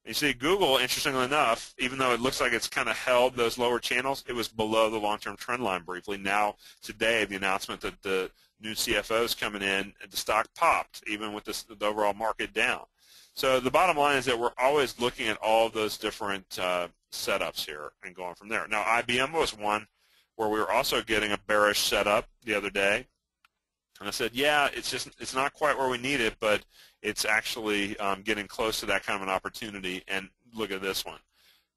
You see Google, interestingly enough, even though it looks like it's kind of held those lower channels, it was below the long-term trend line briefly. Now, today, the announcement that the new CFO is coming in, the stock popped, even with the overall market down. So the bottom line is that we're always looking at all of those different setups here and going from there. Now, IBM was one where we were also getting a bearish setup the other day. And I said, yeah, it's not quite where we need it, but it's actually getting close to that kind of an opportunity. And look at this one.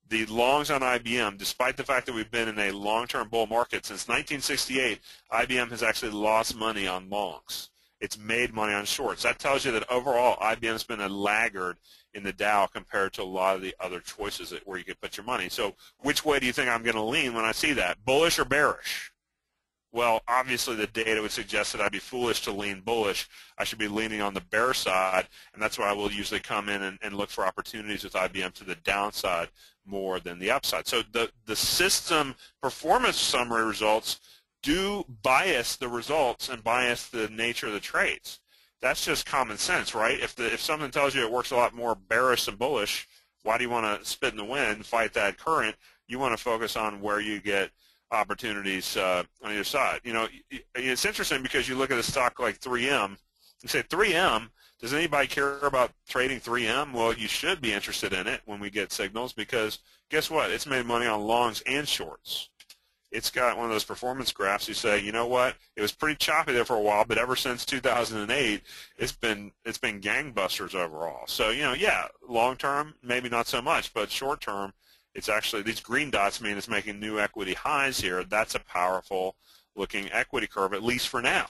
The longs on IBM, despite the fact that we've been in a long-term bull market since 1968, IBM has actually lost money on longs. It's made money on shorts. That tells you that overall IBM's been a laggard in the Dow compared to a lot of the other choices where you could put your money. So which way do you think I'm going to lean when I see that? Bullish or bearish? Well, obviously the data would suggest that I'd be foolish to lean bullish. I should be leaning on the bear side, and that's why I will usually come in and look for opportunities with IBM to the downside more than the upside. So the system performance summary results do bias the results and bias the nature of the trades. That's just common sense, right? If something tells you it works a lot more bearish than bullish, why do you want to spit in the wind, fight that current? You want to focus on where you get opportunities on either side. You know, it's interesting because you look at a stock like 3M, you say 3M, does anybody care about trading 3M? Well, you should be interested in it when we get signals because guess what? It's made money on longs and shorts. It's got one of those performance graphs. You say, you know what? It was pretty choppy there for a while, but ever since 2008, it's been gangbusters overall. So, you know, yeah, long term, maybe not so much, but short term, it's actually, these green dots mean it's making new equity highs here. That's a powerful looking equity curve, at least for now.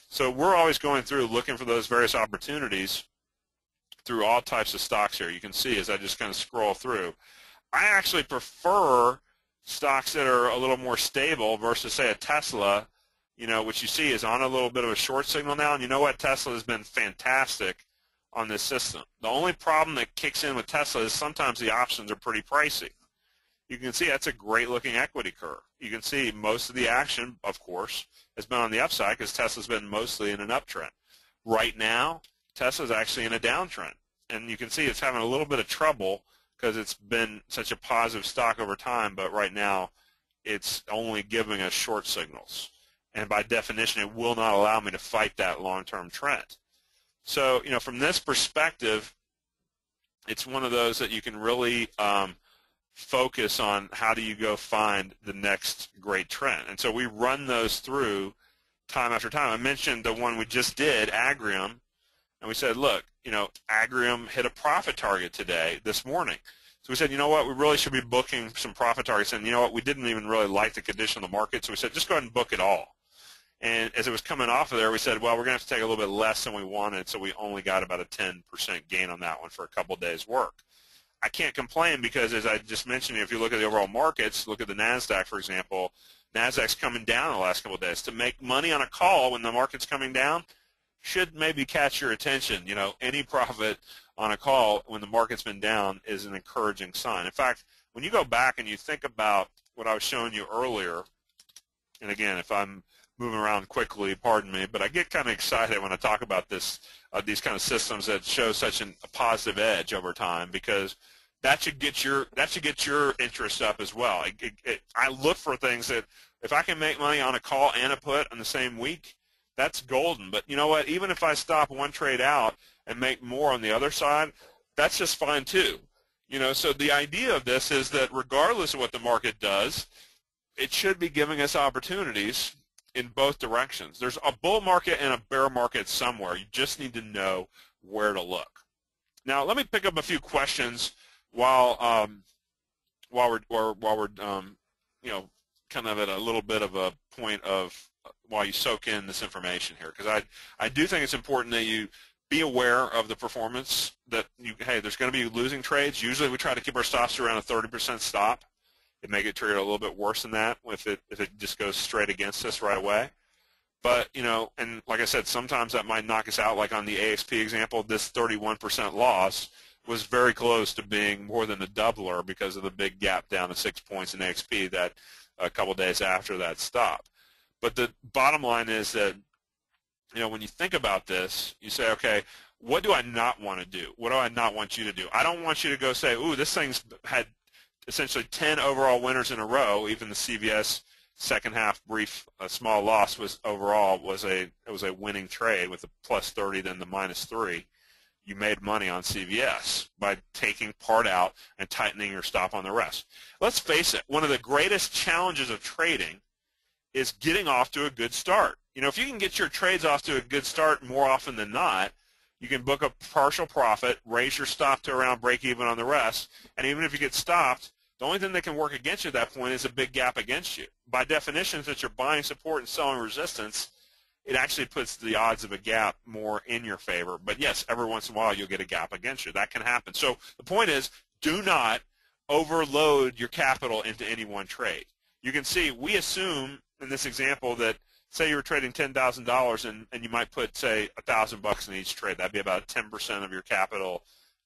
So we're always going through looking for those various opportunities through all types of stocks here. You can see as I just kind of scroll through. I actually prefer stocks that are a little more stable versus, say, a Tesla, you know, which you see is on a little bit of a short signal now. And you know what? Tesla has been fantastic on this system. The only problem that kicks in with Tesla is sometimes the options are pretty pricey. You can see that's a great-looking equity curve. You can see most of the action, of course, has been on the upside because Tesla's been mostly in an uptrend. Right now, Tesla's actually in a downtrend. And you can see it's having a little bit of trouble because it's been such a positive stock over time, but right now it's only giving us short signals. And by definition, it will not allow me to fight that long-term trend. So, you know, from this perspective, it's one of those that you can really focus on how do you go find the next great trend. And so we run those through time after time. I mentioned the one we just did, Agrium, and we said, look, you know, Agrium hit a profit target today, this morning. So we said, you know what, we really should be booking some profit targets. And you know what, we didn't even really like the condition of the market, so we said, just go ahead and book it all. And as it was coming off of there, we said, well, we're going to have to take a little bit less than we wanted, so we only got about a 10% gain on that one for a couple days' work. I can't complain because, as I just mentioned, if you look at the overall markets, look at the NASDAQ, for example, NASDAQ's coming down the last couple of days. To make money on a call when the market's coming down should maybe catch your attention. You know, any profit on a call when the market's been down is an encouraging sign. In fact, when you go back and you think about what I was showing you earlier, and again, if I'm moving around quickly, pardon me, but I get kind of excited when I talk about this, these kind of systems that show such a positive edge over time, because that should get your interest up as well. I look for things that if I can make money on a call and a put in the same week, that's golden. But you know what? Even if I stop one trade out and make more on the other side, that's just fine too. You know, so the idea of this is that regardless of what the market does, it should be giving us opportunities in both directions. There's a bull market and a bear market somewhere. You just need to know where to look. Now, let me pick up a few questions while we're you know, kind of at a little bit of a point of while you soak in this information here, because I do think it's important that you be aware of the performance that hey, there's going to be losing trades. Usually, we try to keep our stops around a 30% stop. It may get triggered a little bit worse than that if it just goes straight against us right away. But, you know, and like I said, sometimes that might knock us out. Like on the AXP example, this 31% loss was very close to being more than a doubler because of the big gap down to 6 points in AXP that a couple days after that stop. But the bottom line is that, you know, when you think about this, you say, okay, what do I not want to do? What do I not want you to do? I don't want you to go say, ooh, this thing's had essentially 10 overall winners in a row. Even the CVS second half brief small loss was overall was a winning trade with a plus 30 then the minus 3. You made money on CVS by taking part out and tightening your stop on the rest. Let's face it, one of the greatest challenges of trading is getting off to a good start. You know, if you can get your trades off to a good start more often than not, you can book a partial profit, raise your stop to around break even on the rest, and even if you get stopped, the only thing that can work against you at that point is a big gap against you. By definition, since you're buying support and selling resistance, it actually puts the odds of a gap more in your favor. But yes, every once in a while you'll get a gap against you. That can happen. So the point is, do not overload your capital into any one trade. You can see we assume in this example that say you were trading $10,000 and you might put, say, $1,000 in each trade. That'd be about 10% of your capital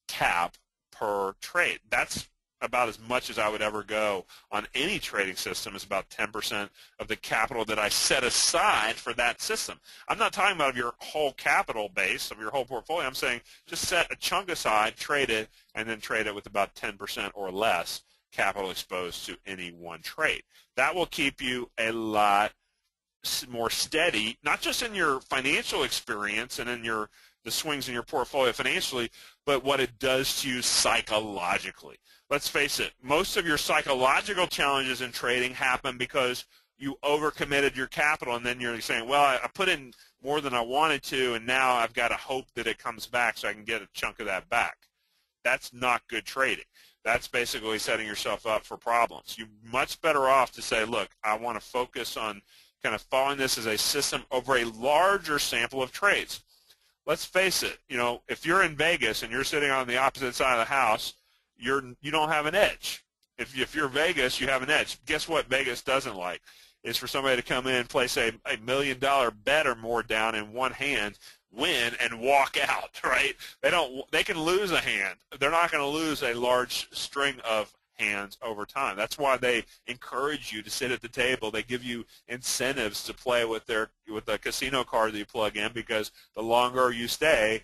cap per trade. That's about as much as I would ever go on any trading system, is about 10% of the capital that I set aside for that system. I'm not talking about your whole capital base of your whole portfolio. I'm saying just set a chunk aside, trade it, and then trade it with about 10% or less capital exposed to any one trade. That will keep you a lot more steady, not just in your financial experience and in the swings in your portfolio financially, but what it does to you psychologically. Let's face it, most of your psychological challenges in trading happen because you overcommitted your capital, and then you're saying, well, I put in more than I wanted to, and now I've got to hope that it comes back so I can get a chunk of that back. That's not good trading. That's basically setting yourself up for problems. You're much better off to say, look, I want to focus on kind of following this as a system over a larger sample of trades. Let's face it, you know, if you're in Vegas and you're sitting on the opposite side of the house, you don't have an edge. If you're Vegas, you have an edge. Guess what Vegas doesn't like? Is for somebody to come in and place a $1 million bet or more down in one hand, win, and walk out, right? They can lose a hand. They're not going to lose a large string of hands over time. That's why they encourage you to sit at the table. They give you incentives to play with the casino card that you plug in, because the longer you stay,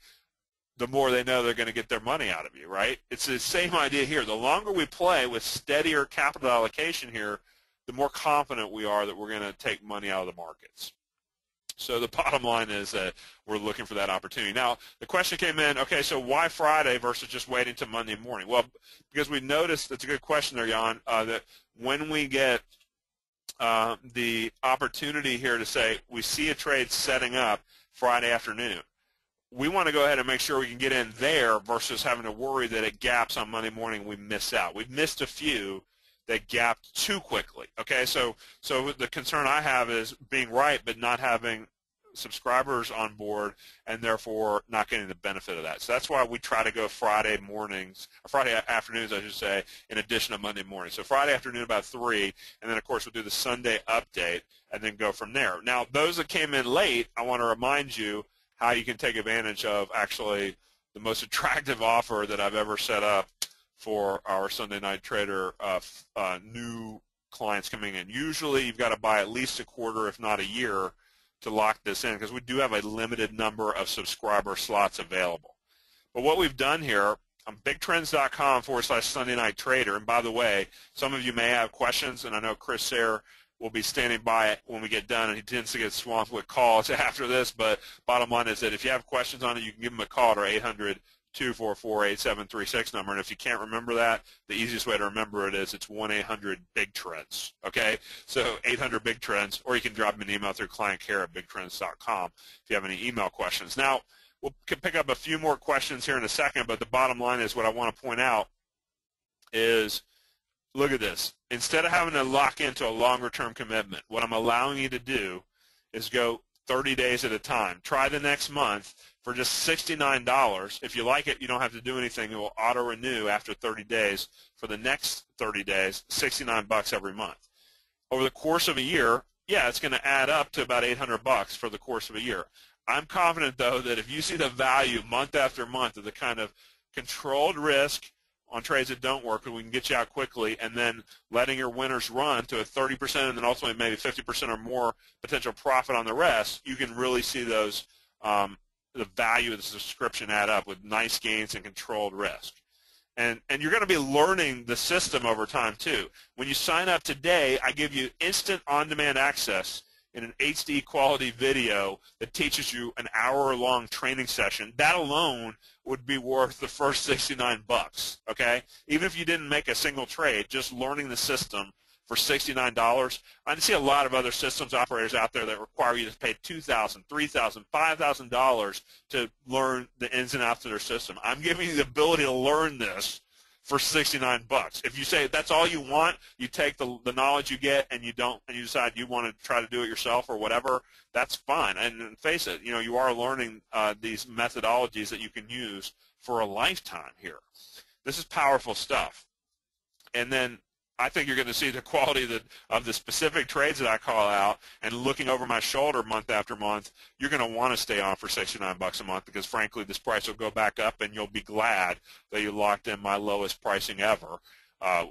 the more they know they're going to get their money out of you, right? It's the same idea here. The longer we play with steadier capital allocation here, the more confident we are that we're going to take money out of the markets. So the bottom line is that we're looking for that opportunity. Now, the question came in, okay, so why Friday versus just waiting till Monday morning? Well, because we noticed, that's a good question there, Jan, that when we get the opportunity here to say we see a trade setting up Friday afternoon, we want to go ahead and make sure we can get in there versus having to worry that it gaps on Monday morning we miss out. We've missed a few that gapped too quickly. Okay, so the concern I have is being right but not having subscribers on board and therefore not getting the benefit of that. So that's why we try to go Friday mornings, or Friday afternoons, I should say, in addition to Monday morning. So Friday afternoon about 3, and then of course we'll do the Sunday update and then go from there. Now, those that came in late, I want to remind you how you can take advantage of actually the most attractive offer that I've ever set up for our Sunday Night Trader new clients coming in. Usually you've got to buy at least a quarter, if not a year, to lock this in, because we do have a limited number of subscriber slots available. But what we've done here on bigtrends.com/Sunday Night Trader, and by the way, some of you may have questions, and I know Chris Sayre will be standing by it when we get done, and he tends to get swamped with calls after this, but bottom line is that if you have questions on it, you can give him a call at our 800-244-8736 number, and if you can't remember that, the easiest way to remember it is it's 1-800-BIG-TRENDS, okay? So 800-BIG-TRENDS, or you can drop me an email through clientcare@bigtrends.com if you have any email questions. Now, we'll pick up a few more questions here in a second, but the bottom line is what I want to point out is, look at this. Instead of having to lock into a longer-term commitment, what I'm allowing you to do is go 30 days at a time. Try the next month for just $69. If you like it, you don't have to do anything. It will auto-renew after 30 days for the next 30 days, $69 every month. Over the course of a year, yeah, it's going to add up to about $800 for the course of a year. I'm confident, though, that if you see the value month after month of the kind of controlled risk on trades that don't work, and we can get you out quickly, and then letting your winners run to a 30% and then ultimately maybe 50% or more potential profit on the rest, you can really see those the value of the subscription add up with nice gains and controlled risk. And you're going to be learning the system over time too. When you sign up today, I give you instant on-demand access in an HD quality video that teaches you an hour-long training session. That alone would be worth the first $69, okay? Even if you didn't make a single trade, just learning the system for $69. I see a lot of other systems operators out there that require you to pay $2,000, $3,000, $5,000 to learn the ins and outs of their system. I'm giving you the ability to learn this for 69 bucks. If you say that's all you want, you take the knowledge you get and you decide you want to try to do it yourself or whatever, that's fine. And face it, you are learning these methodologies that you can use for a lifetime here. This is powerful stuff. And then I think you're going to see the quality of the specific trades that I call out, and looking over my shoulder month after month, you're going to want to stay on for 69 bucks a month because, frankly, this price will go back up, and you'll be glad that you locked in my lowest pricing ever.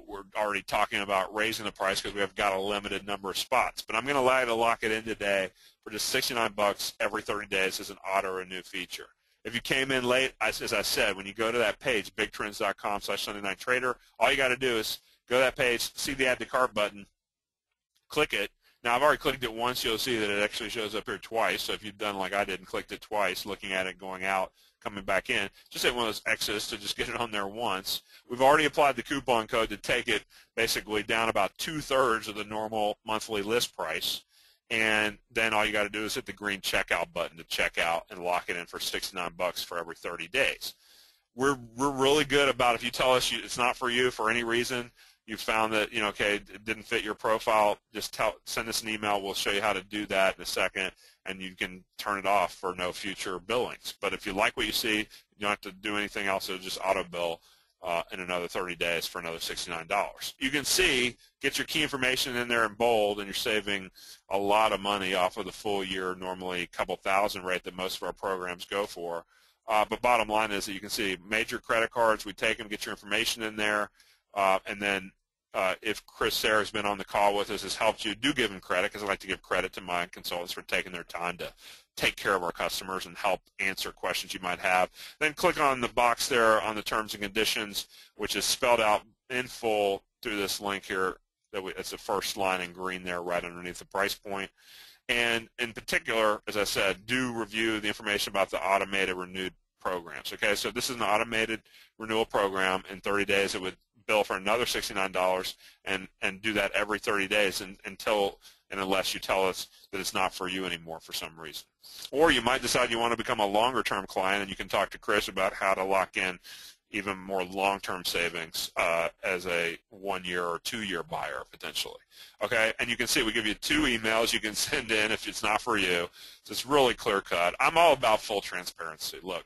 We're already talking about raising the price because we have got a limited number of spots. But I'm going to allow you to lock it in today for just 69 bucks every 30 days as an auto-renew feature. If you came in late, as I said, when you go to that page, bigtrends.com/SundayNightTrader, all you got to do is go to that page, see the Add to Cart button, click it. Now, I've already clicked it once. You'll see that it actually shows up here twice. So if you've done like I did and clicked it twice, looking at it, going out, coming back in, just hit one of those X's to just get it on there once. We've already applied the coupon code to take it basically down about 2/3 of the normal monthly list price. And then all you got to do is hit the green checkout button to check out and lock it in for 69 bucks for every 30 days. We're really good about if you tell us it's not for you for any reason, you found that, okay, it didn't fit your profile, just send us an email. We'll show you how to do that in a second, and you can turn it off for no future billings. But if you like what you see, you don't have to do anything else. It'll just auto bill in another 30 days for another $69. You can see, get your key information in there in bold, and you're saving a lot of money off of the full year, normally a couple thousand rate that most of our programs go for. But bottom line is that you can see major credit cards, we take them, get your information in there, and then if Chris Sayre has been on the call with us, has helped you, do give him credit, because I like to give credit to my consultants for taking their time to take care of our customers and help answer questions you might have. Then click on the box there on the terms and conditions, which is spelled out in full through this link here. It's the first line in green there right underneath the price point. And in particular, as I said, do review the information about the automated renewed programs. Okay, so this is an automated renewal program. In 30 days, it would bill for another $69 and do that every 30 days until and unless you tell us that it's not for you anymore for some reason. Or you might decide you want to become a longer-term client, and you can talk to Chris about how to lock in even more long-term savings as a 1-year or 2-year buyer potentially. Okay, and you can see we give you 2 emails you can send in if it's not for you. So it's really clear-cut. I'm all about full transparency. Look,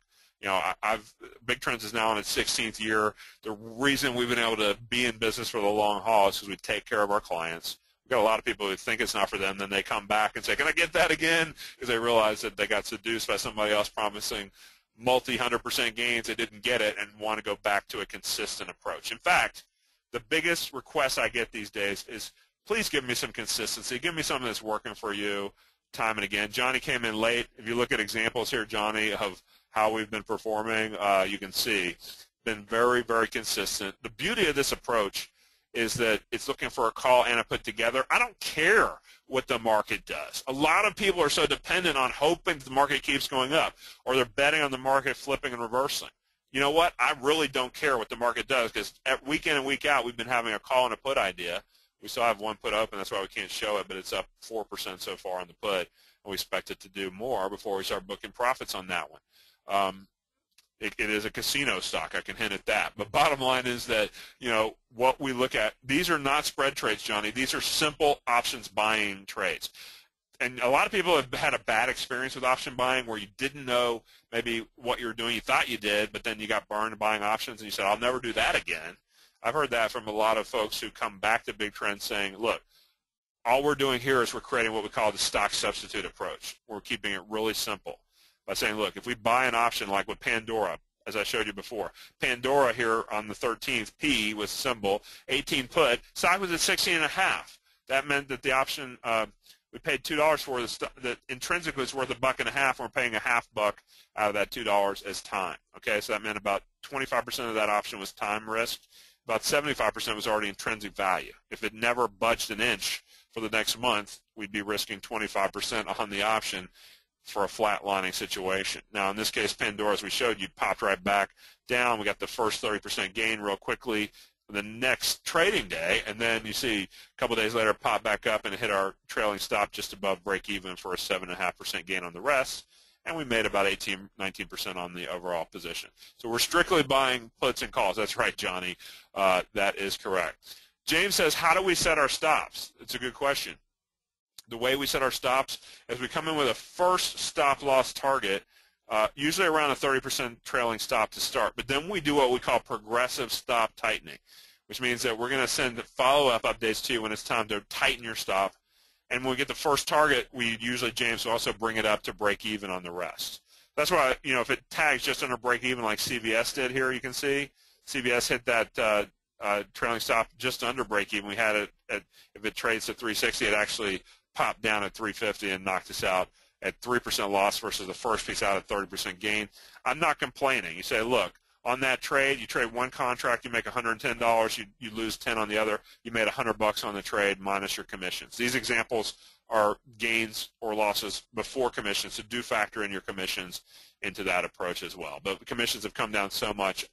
Big Trends is now in its 16th year. The reason we've been able to be in business for the long haul is because we take care of our clients. We've got a lot of people who think it's not for them, then they come back and say, can I get that again? Because they realize that they got seduced by somebody else promising multi-100% gains. They didn't get it and want to go back to a consistent approach. In fact, the biggest request I get these days is, please give me some consistency. Give me something that's working for you time and again. Johnny came in late. If you look at examples here, Johnny, of how we've been performing, you can see been very, very consistent. The beauty of this approach is that it's looking for a call and a put together. I don't care what the market does. A lot of people are so dependent on hoping the market keeps going up, or they're betting on the market flipping and reversing. You know what? I really don't care what the market does, because week in and week out we've been having a call and a put idea. We still have one put open. That's why we can't show it, but it's up 4% so far on the put, and we expect it to do more before we start booking profits on that one. It is a casino stock, I can hint at that. But bottom line is that, what we look at, these are not spread trades, Johnny. These are simple options buying trades. And a lot of people have had a bad experience with option buying where you didn't know maybe what you were doing. You thought you did, but then you got burned buying options and you said, I'll never do that again. I've heard that from a lot of folks who come back to Big Trend saying, look, all we're doing here is we're creating what we call the stock substitute approach. We're keeping it really simple by saying, look, if we buy an option like with Pandora, as I showed you before, Pandora here on the 13th, P was symbol, 18 put, stock was at 16.5. That meant that the option we paid $2 for, that intrinsically is worth $1.50, and we're paying $0.50 out of that $2 as time. Okay, so that meant about 25% of that option was time risk. About 75% was already intrinsic value. If it never budged an inch for the next month, we'd be risking 25% on the option for a flatlining situation. Now, in this case, Pandora, as we showed you, popped right back down. We got the first 30% gain real quickly. the next trading day, and then you see a couple days later pop back up and hit our trailing stop just above break even for a 7.5% gain on the rest, and we made about 19% on the overall position. So we're strictly buying puts and calls. That's right, Johnny. That is correct. James says, how do we set our stops? It's a good question. The way we set our stops is we come in with a first stop loss target, usually around a 30% trailing stop to start. But then we do what we call progressive stop tightening, which means that we're going to send follow-up updates to you when it's time to tighten your stop. And when we get the first target, we usually, James, will also bring it up to break even on the rest. That's why, if it tags just under break even like CVS did here, you can see CVS hit that trailing stop just under break even. We had it at, if it trades at 360, it actually popped down at 350 and knocked us out at 3% loss versus the first piece out at 30% gain. I'm not complaining. You say, look, on that trade, you trade one contract, you make $110, you lose 10 on the other, you made $100 on the trade minus your commissions. These examples are gains or losses before commissions, so do factor in your commissions into that approach as well. But the commissions have come down so much,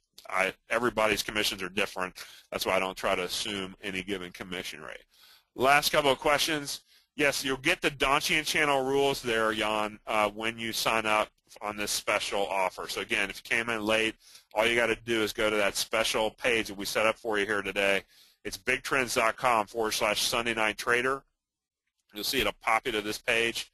everybody's commissions are different. That's why I don't try to assume any given commission rate. Last couple of questions. Yes, you'll get the Donchian channel rules there, Jan, when you sign up on this special offer. So again, if you came in late, all you got to do is go to that special page that we set up for you here today. It's bigtrends.com/Sunday Night Trader. You'll see it'll pop you to this page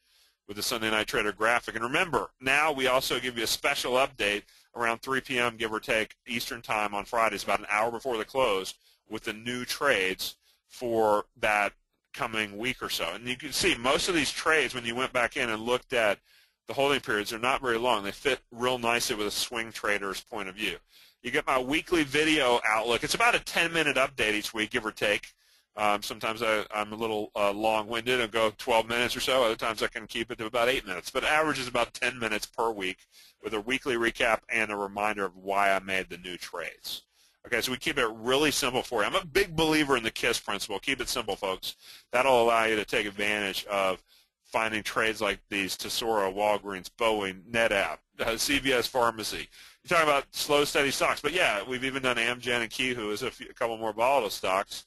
with the Sunday Night Trader graphic. And remember, now we also give you a special update around 3 p.m., give or take, Eastern Time on Fridays, about an hour before the close, with the new trades for that coming week or so. And you can see most of these trades, when you went back in and looked at the holding periods, are not very long. They fit real nicely with a swing trader's point of view. You get my weekly video outlook. It's about a 10-minute update each week, give or take. Sometimes I'm a little long-winded and go 12 minutes or so. Other times I can keep it to about 8 minutes. But average is about 10 minutes per week with a weekly recap and a reminder of why I made the new trades. Okay, so we keep it really simple for you. I'm a big believer in the KISS principle. Keep it simple, folks. That'll allow you to take advantage of finding trades like these: Tesoro, Walgreens, Boeing, NetApp, CVS Pharmacy. You're talking about slow, steady stocks. But, yeah, we've even done Amgen and Kehu as a couple more volatile stocks,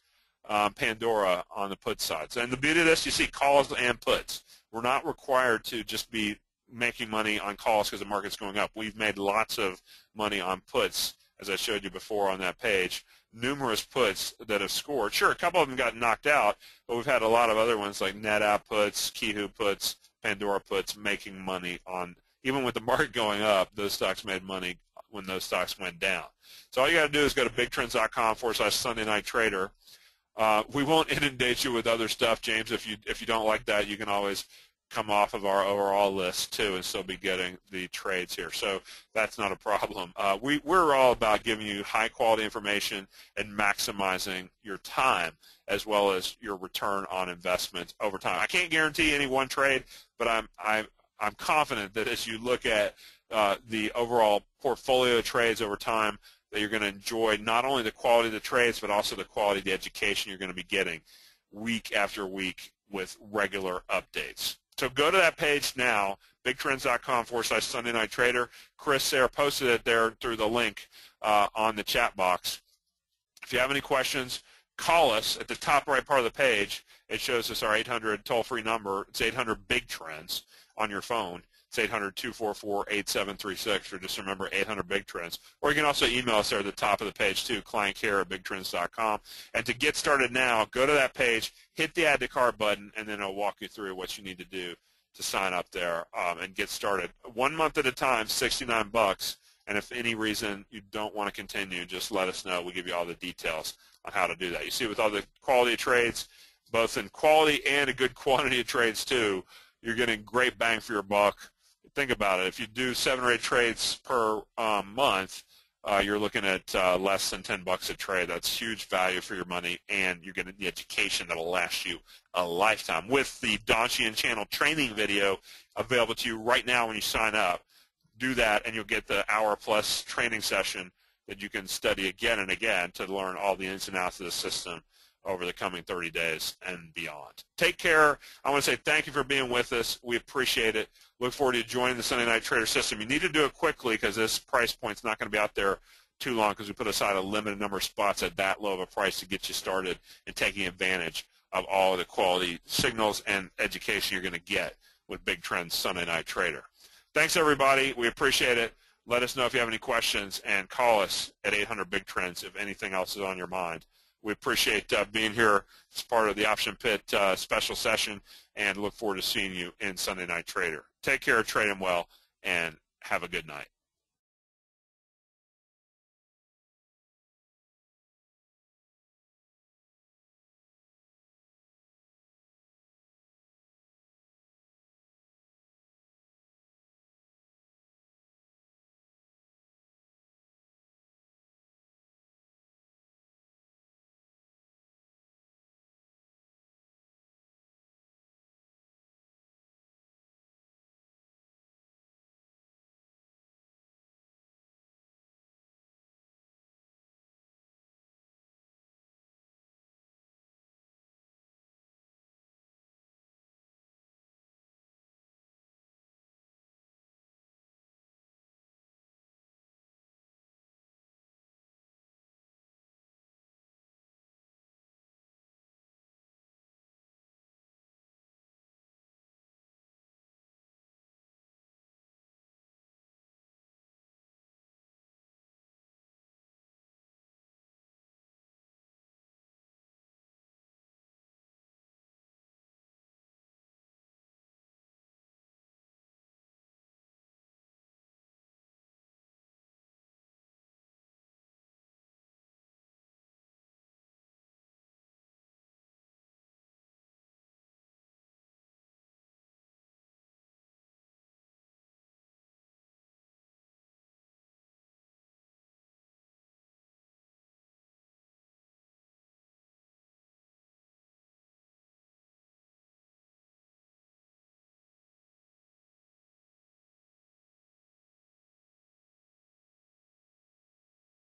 Pandora on the put side. So, and the beauty of this, you see calls and puts. We're not required to just be making money on calls because the market's going up. We've made lots of money on puts, as I showed you before on that page. Numerous puts that have scored. Sure, a couple of them got knocked out, but we've had a lot of other ones like NetApp puts, Kehu puts, Pandora puts making money on, even with the market going up, those stocks made money when those stocks went down. So all you got to do is go to bigtrends.com/Sunday Night Trader. We won't inundate you with other stuff, James. If you don't like that, you can always come off of our overall list too and still be getting the trades here. So that's not a problem. We're all about giving you high quality information and maximizing your time as well as your return on investment over time. I can't guarantee any one trade, but I'm confident that as you look at the overall portfolio trades over time, that you're going to enjoy not only the quality of the trades but also the quality of the education you're going to be getting week after week with regular updates. So go to that page now, bigtrends.com/Sunday Night Trader. Chris Sayre posted it there through the link on the chat box. If you have any questions, call us at the top right part of the page. It shows us our 800 toll-free number. It's 800-BIG-TRENDS on your phone. It's 800-244-8736, or just remember 800-BIG-TRENDS. Or you can also email us there at the top of the page too, clientcare@bigtrends.com. And to get started now, go to that page, hit the Add to Cart button, and then it'll walk you through what you need to do to sign up there and get started. 1 month at a time, $69. And if any reason you don't want to continue, just let us know. We'll give you all the details on how to do that. You see, with all the quality of trades, both in quality and a good quantity of trades too, you're getting great bang for your buck. Think about it. If you do 7 or 8 trades per month, you're looking at less than $10 a trade. That's huge value for your money, and you're getting the education that will last you a lifetime. With the Donchian channel training video available to you right now when you sign up, do that, and you'll get the hour-plus training session that you can study again and again to learn all the ins and outs of the system over the coming 30 days and beyond. Take care. I want to say thank you for being with us. We appreciate it. Look forward to you joining the Sunday Night Trader system. You need to do it quickly because this price point's not going to be out there too long because we put aside a limited number of spots at that low of a price to get you started and taking advantage of all of the quality signals and education you're going to get with Big Trends Sunday Night Trader. Thanks, everybody. We appreciate it. Let us know if you have any questions, and call us at 800-BIG-TRENDS if anything else is on your mind. We appreciate being here as part of the Option Pit special session, and look forward to seeing you in Sunday Night Trader. Take care, trade them well, and have a good night.